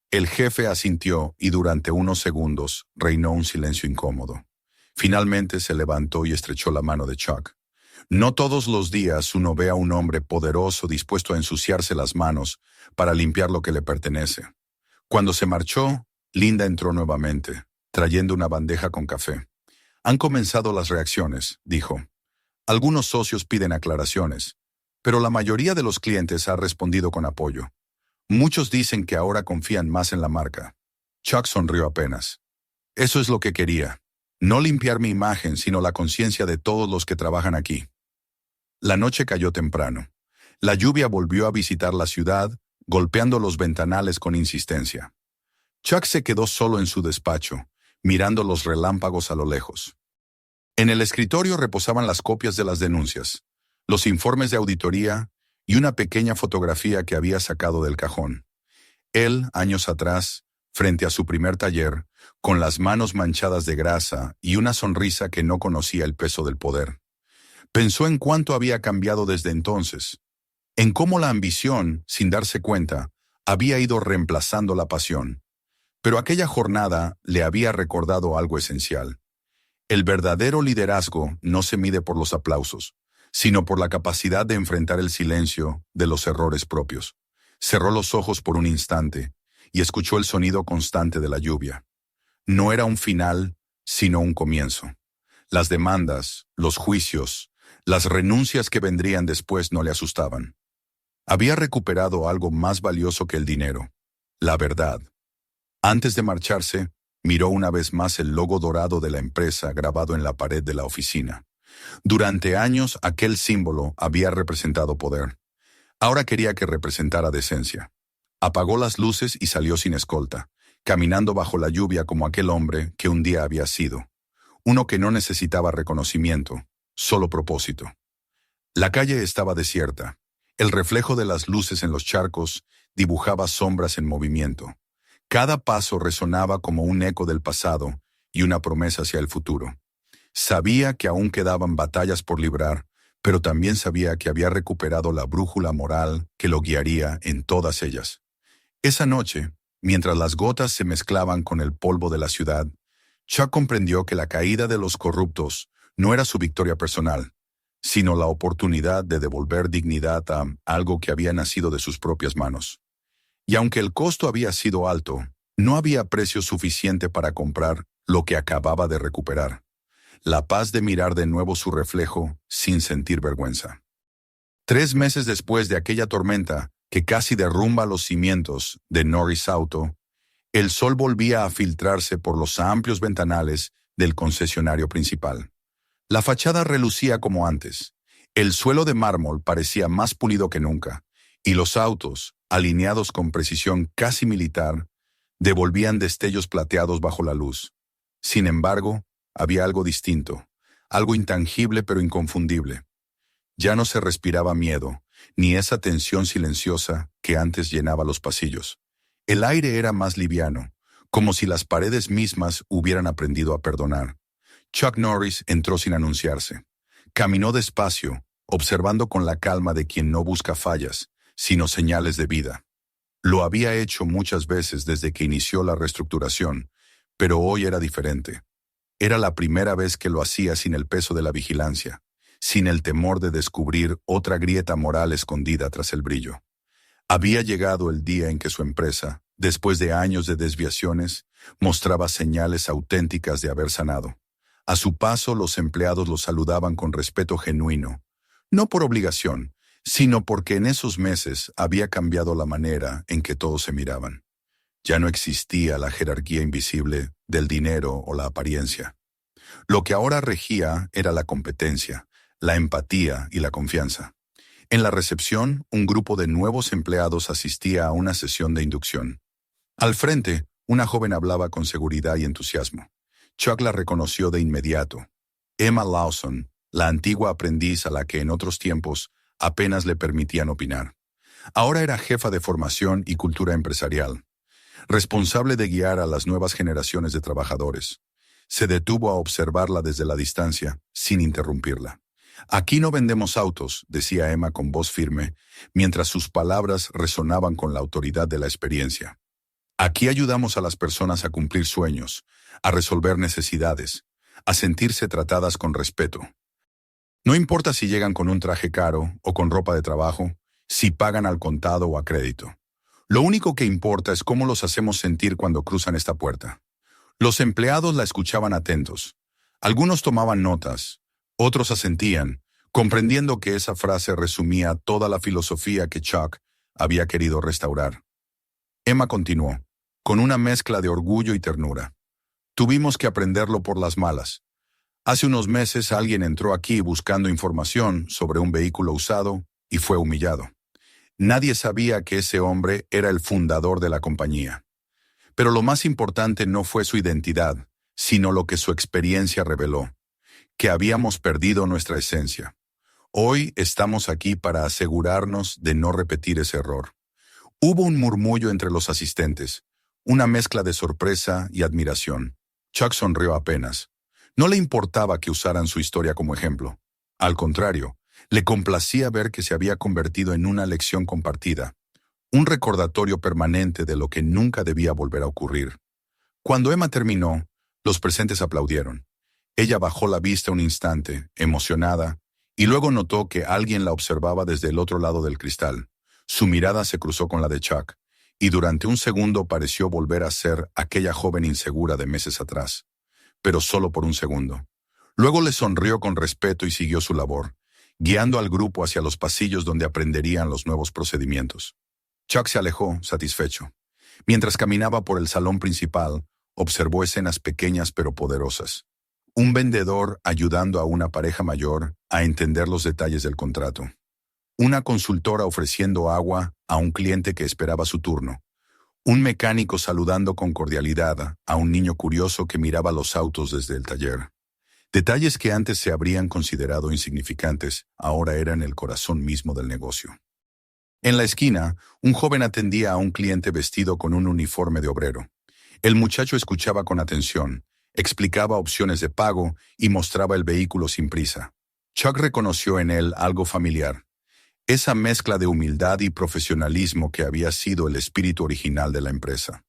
El jefe asintió y durante unos segundos reinó un silencio incómodo. Finalmente se levantó y estrechó la mano de Chuck. No todos los días uno ve a un hombre poderoso dispuesto a ensuciarse las manos para limpiar lo que le pertenece. Cuando se marchó, Linda entró nuevamente, trayendo una bandeja con café. «Han comenzado las reacciones», dijo. Algunos socios piden aclaraciones, pero la mayoría de los clientes ha respondido con apoyo. Muchos dicen que ahora confían más en la marca. Chuck sonrió apenas. Eso es lo que quería. No limpiar mi imagen, sino la conciencia de todos los que trabajan aquí. La noche cayó temprano. La lluvia volvió a visitar la ciudad, golpeando los ventanales con insistencia. Chuck se quedó solo en su despacho, mirando los relámpagos a lo lejos. En el escritorio reposaban las copias de las denuncias, los informes de auditoría y una pequeña fotografía que había sacado del cajón. Él, años atrás, frente a su primer taller, con las manos manchadas de grasa y una sonrisa que no conocía el peso del poder. Pensó en cuánto había cambiado desde entonces, en cómo la ambición, sin darse cuenta, había ido reemplazando la pasión. Pero aquella jornada le había recordado algo esencial. El verdadero liderazgo no se mide por los aplausos, sino por la capacidad de enfrentar el silencio de los errores propios. Cerró los ojos por un instante y escuchó el sonido constante de la lluvia. No era un final, sino un comienzo. Las demandas, los juicios, las renuncias que vendrían después no le asustaban. Había recuperado algo más valioso que el dinero: la verdad. Antes de marcharse, miró una vez más el logo dorado de la empresa grabado en la pared de la oficina. Durante años aquel símbolo había representado poder. Ahora quería que representara decencia. Apagó las luces y salió sin escolta, caminando bajo la lluvia como aquel hombre que un día había sido. Uno que no necesitaba reconocimiento, solo propósito. La calle estaba desierta. El reflejo de las luces en los charcos dibujaba sombras en movimiento. Cada paso resonaba como un eco del pasado y una promesa hacia el futuro. Sabía que aún quedaban batallas por librar, pero también sabía que había recuperado la brújula moral que lo guiaría en todas ellas. Esa noche, mientras las gotas se mezclaban con el polvo de la ciudad, Chuck comprendió que la caída de los corruptos no era su victoria personal, sino la oportunidad de devolver dignidad a algo que había nacido de sus propias manos. Y aunque el costo había sido alto, no había precio suficiente para comprar lo que acababa de recuperar: la paz de mirar de nuevo su reflejo sin sentir vergüenza. 3 meses después de aquella tormenta que casi derrumba los cimientos de Norris Auto, el sol volvía a filtrarse por los amplios ventanales del concesionario principal. La fachada relucía como antes, el suelo de mármol parecía más pulido que nunca, y los autos, alineados con precisión casi militar, devolvían destellos plateados bajo la luz. Sin embargo, había algo distinto, algo intangible pero inconfundible. Ya no se respiraba miedo, ni esa tensión silenciosa que antes llenaba los pasillos. El aire era más liviano, como si las paredes mismas hubieran aprendido a perdonar. Chuck Norris entró sin anunciarse. Caminó despacio, observando con la calma de quien no busca fallas, sino señales de vida. Lo había hecho muchas veces desde que inició la reestructuración, pero hoy era diferente. Era la primera vez que lo hacía sin el peso de la vigilancia, sin el temor de descubrir otra grieta moral escondida tras el brillo. Había llegado el día en que su empresa, después de años de desviaciones, mostraba señales auténticas de haber sanado. A su paso, los empleados lo saludaban con respeto genuino, no por obligación, sino porque en esos meses había cambiado la manera en que todos se miraban. Ya no existía la jerarquía invisible del dinero o la apariencia. Lo que ahora regía era la competencia, la empatía y la confianza. En la recepción, un grupo de nuevos empleados asistía a una sesión de inducción. Al frente, una joven hablaba con seguridad y entusiasmo. Chuck la reconoció de inmediato. Emma Lawson, la antigua aprendiz a la que en otros tiempos apenas le permitían opinar. Ahora era jefa de formación y cultura empresarial, responsable de guiar a las nuevas generaciones de trabajadores. Se detuvo a observarla desde la distancia, sin interrumpirla. «Aquí no vendemos autos», decía Emma con voz firme, mientras sus palabras resonaban con la autoridad de la experiencia. «Aquí ayudamos a las personas a cumplir sueños, a resolver necesidades, a sentirse tratadas con respeto. No importa si llegan con un traje caro o con ropa de trabajo, si pagan al contado o a crédito. Lo único que importa es cómo los hacemos sentir cuando cruzan esta puerta». Los empleados la escuchaban atentos. Algunos tomaban notas, otros asentían, comprendiendo que esa frase resumía toda la filosofía que Chuck había querido restaurar. Emma continuó, con una mezcla de orgullo y ternura. Tuvimos que aprenderlo por las malas. Hace unos meses alguien entró aquí buscando información sobre un vehículo usado y fue humillado. Nadie sabía que ese hombre era el fundador de la compañía. Pero lo más importante no fue su identidad, sino lo que su experiencia reveló, que habíamos perdido nuestra esencia. Hoy estamos aquí para asegurarnos de no repetir ese error. Hubo un murmullo entre los asistentes, una mezcla de sorpresa y admiración. Chuck sonrió apenas. No le importaba que usaran su historia como ejemplo. Al contrario, le complacía ver que se había convertido en una lección compartida, un recordatorio permanente de lo que nunca debía volver a ocurrir. Cuando Emma terminó, los presentes aplaudieron. Ella bajó la vista un instante, emocionada, y luego notó que alguien la observaba desde el otro lado del cristal. Su mirada se cruzó con la de Chuck, y durante un segundo pareció volver a ser aquella joven insegura de meses atrás. Pero solo por un segundo. Luego le sonrió con respeto y siguió su labor, guiando al grupo hacia los pasillos donde aprenderían los nuevos procedimientos. Chuck se alejó, satisfecho. Mientras caminaba por el salón principal, observó escenas pequeñas pero poderosas. Un vendedor ayudando a una pareja mayor a entender los detalles del contrato. Una consultora ofreciendo agua a un cliente que esperaba su turno. Un mecánico saludando con cordialidad a un niño curioso que miraba los autos desde el taller. Detalles que antes se habrían considerado insignificantes, ahora eran el corazón mismo del negocio. En la esquina, un joven atendía a un cliente vestido con un uniforme de obrero. El muchacho escuchaba con atención, explicaba opciones de pago y mostraba el vehículo sin prisa. Chuck reconoció en él algo familiar. Esa mezcla de humildad y profesionalismo que había sido el espíritu original de la empresa.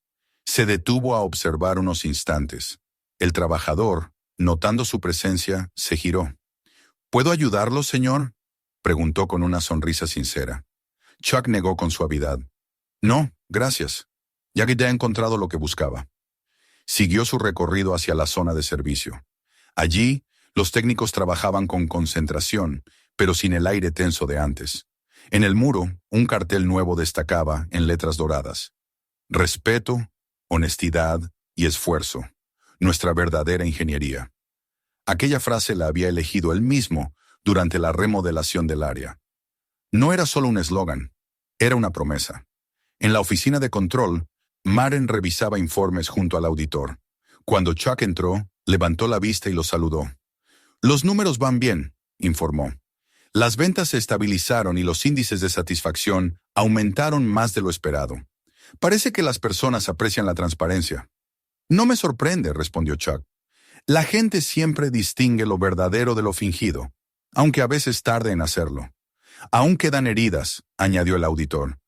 Se detuvo a observar unos instantes. El trabajador, notando su presencia, se giró. ¿Puedo ayudarlo, señor?, preguntó con una sonrisa sincera. Chuck negó con suavidad. No, gracias, ya que ya he encontrado lo que buscaba. Siguió su recorrido hacia la zona de servicio. Allí, los técnicos trabajaban con concentración, pero sin el aire tenso de antes. En el muro, un cartel nuevo destacaba en letras doradas. Respeto, honestidad y esfuerzo. Nuestra verdadera ingeniería. Aquella frase la había elegido él mismo durante la remodelación del área. No era solo un eslogan, era una promesa. En la oficina de control, Maren revisaba informes junto al auditor. Cuando Chuck entró, levantó la vista y lo saludó. Los números van bien, informó. Las ventas se estabilizaron y los índices de satisfacción aumentaron más de lo esperado. Parece que las personas aprecian la transparencia. No me sorprende, respondió Chuck. La gente siempre distingue lo verdadero de lo fingido, aunque a veces tarde en hacerlo. Aún quedan heridas, añadió el auditor.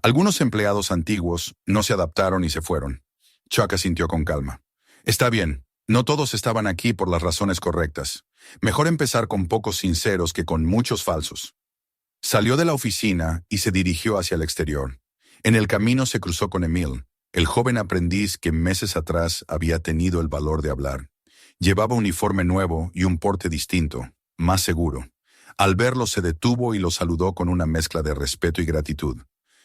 Algunos empleados antiguos no se adaptaron y se fueron. Chuck asintió con calma. Está bien, no todos estaban aquí por las razones correctas. Mejor empezar con pocos sinceros que con muchos falsos. Salió de la oficina y se dirigió hacia el exterior. En el camino se cruzó con Emil, el joven aprendiz que meses atrás había tenido el valor de hablar. Llevaba uniforme nuevo y un porte distinto, más seguro. Al verlo se detuvo y lo saludó con una mezcla de respeto y gratitud.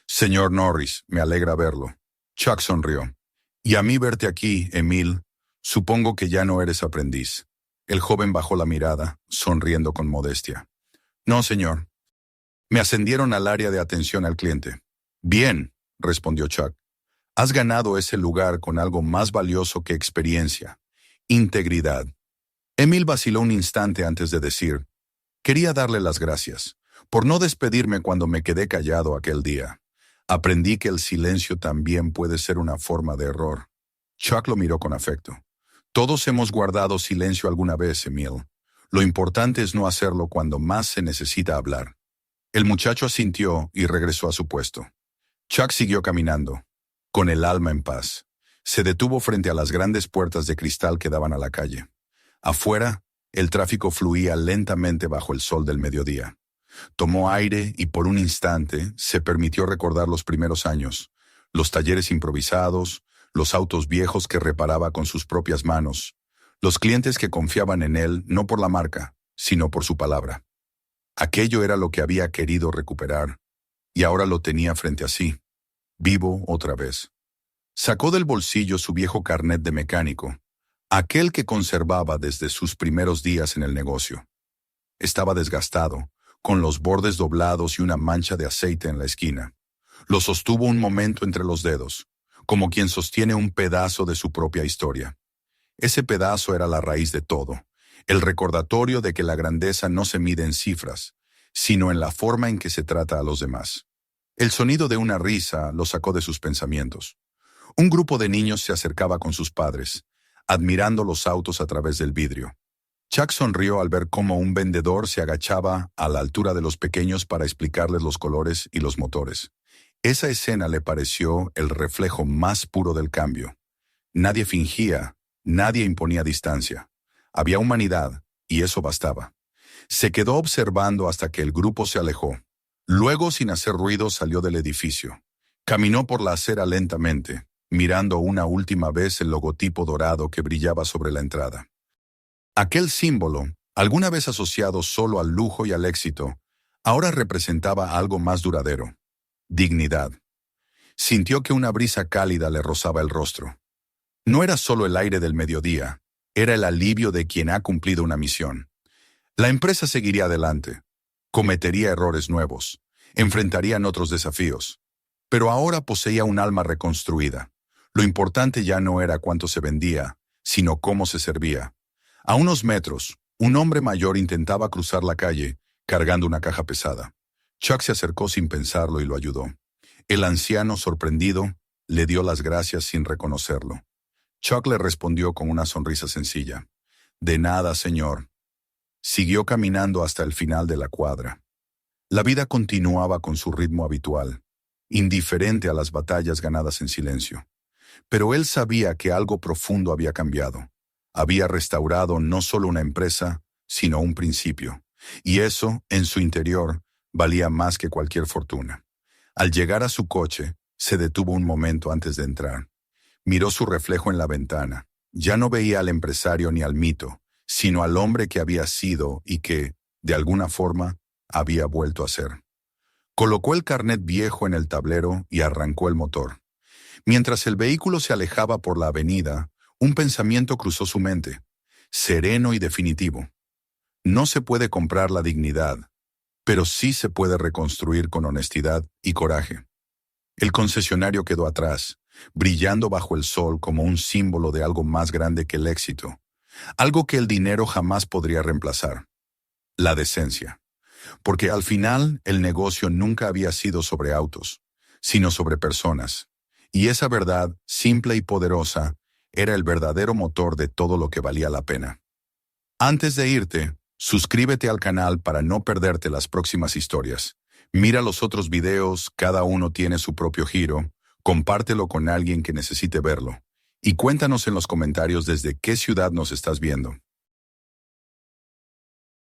Señor Norris, me alegra verlo. Chuck sonrió. Y a mí verte aquí, Emil, supongo que ya no eres aprendiz. El joven bajó la mirada, sonriendo con modestia. No, señor. Me ascendieron al área de atención al cliente. Bien, respondió Chuck. Has ganado ese lugar con algo más valioso que experiencia. Integridad. Emil vaciló un instante antes de decir, quería darle las gracias por no despedirme cuando me quedé callado aquel día. Aprendí que el silencio también puede ser una forma de error. Chuck lo miró con afecto. Todos hemos guardado silencio alguna vez, Emil. Lo importante es no hacerlo cuando más se necesita hablar. El muchacho asintió y regresó a su puesto. Chuck siguió caminando, con el alma en paz. Se detuvo frente a las grandes puertas de cristal que daban a la calle. Afuera, el tráfico fluía lentamente bajo el sol del mediodía. Tomó aire y por un instante se permitió recordar los primeros años, los talleres improvisados, los autos viejos que reparaba con sus propias manos, los clientes que confiaban en él no por la marca, sino por su palabra. Aquello era lo que había querido recuperar, y ahora lo tenía frente a sí, vivo otra vez. Sacó del bolsillo su viejo carnet de mecánico, aquel que conservaba desde sus primeros días en el negocio. Estaba desgastado, con los bordes doblados y una mancha de aceite en la esquina. Lo sostuvo un momento entre los dedos, como quien sostiene un pedazo de su propia historia. Ese pedazo era la raíz de todo, el recordatorio de que la grandeza no se mide en cifras, sino en la forma en que se trata a los demás. El sonido de una risa lo sacó de sus pensamientos. Un grupo de niños se acercaba con sus padres, admirando los autos a través del vidrio. Chuck sonrió al ver cómo un vendedor se agachaba a la altura de los pequeños para explicarles los colores y los motores. Esa escena le pareció el reflejo más puro del cambio. Nadie fingía, nadie imponía distancia. Había humanidad, y eso bastaba. Se quedó observando hasta que el grupo se alejó. Luego, sin hacer ruido, salió del edificio. Caminó por la acera lentamente, mirando una última vez el logotipo dorado que brillaba sobre la entrada. Aquel símbolo, alguna vez asociado solo al lujo y al éxito, ahora representaba algo más duradero: dignidad. Sintió que una brisa cálida le rozaba el rostro. No era solo el aire del mediodía, era el alivio de quien ha cumplido una misión. La empresa seguiría adelante, cometería errores nuevos, enfrentarían otros desafíos, pero ahora poseía un alma reconstruida. Lo importante ya no era cuánto se vendía, sino cómo se servía. A unos metros, un hombre mayor intentaba cruzar la calle, cargando una caja pesada. Chuck se acercó sin pensarlo y lo ayudó. El anciano, sorprendido, le dio las gracias sin reconocerlo. Chuck le respondió con una sonrisa sencilla. «De nada, señor». Siguió caminando hasta el final de la cuadra. La vida continuaba con su ritmo habitual, indiferente a las batallas ganadas en silencio. Pero él sabía que algo profundo había cambiado. Había restaurado no solo una empresa, sino un principio. Y eso, en su interior, valía más que cualquier fortuna. Al llegar a su coche, se detuvo un momento antes de entrar. Miró su reflejo en la ventana. Ya no veía al empresario ni al mito, sino al hombre que había sido y que, de alguna forma, había vuelto a ser. Colocó el carnet viejo en el tablero y arrancó el motor. Mientras el vehículo se alejaba por la avenida, un pensamiento cruzó su mente, sereno y definitivo. No se puede comprar la dignidad, pero sí se puede reconstruir con honestidad y coraje. El concesionario quedó atrás, brillando bajo el sol como un símbolo de algo más grande que el éxito, algo que el dinero jamás podría reemplazar: la decencia. Porque al final el negocio nunca había sido sobre autos, sino sobre personas. Y esa verdad, simple y poderosa, era el verdadero motor de todo lo que valía la pena. Antes de irte, suscríbete al canal para no perderte las próximas historias. Mira los otros videos, cada uno tiene su propio giro. Compártelo con alguien que necesite verlo. Y cuéntanos en los comentarios desde qué ciudad nos estás viendo.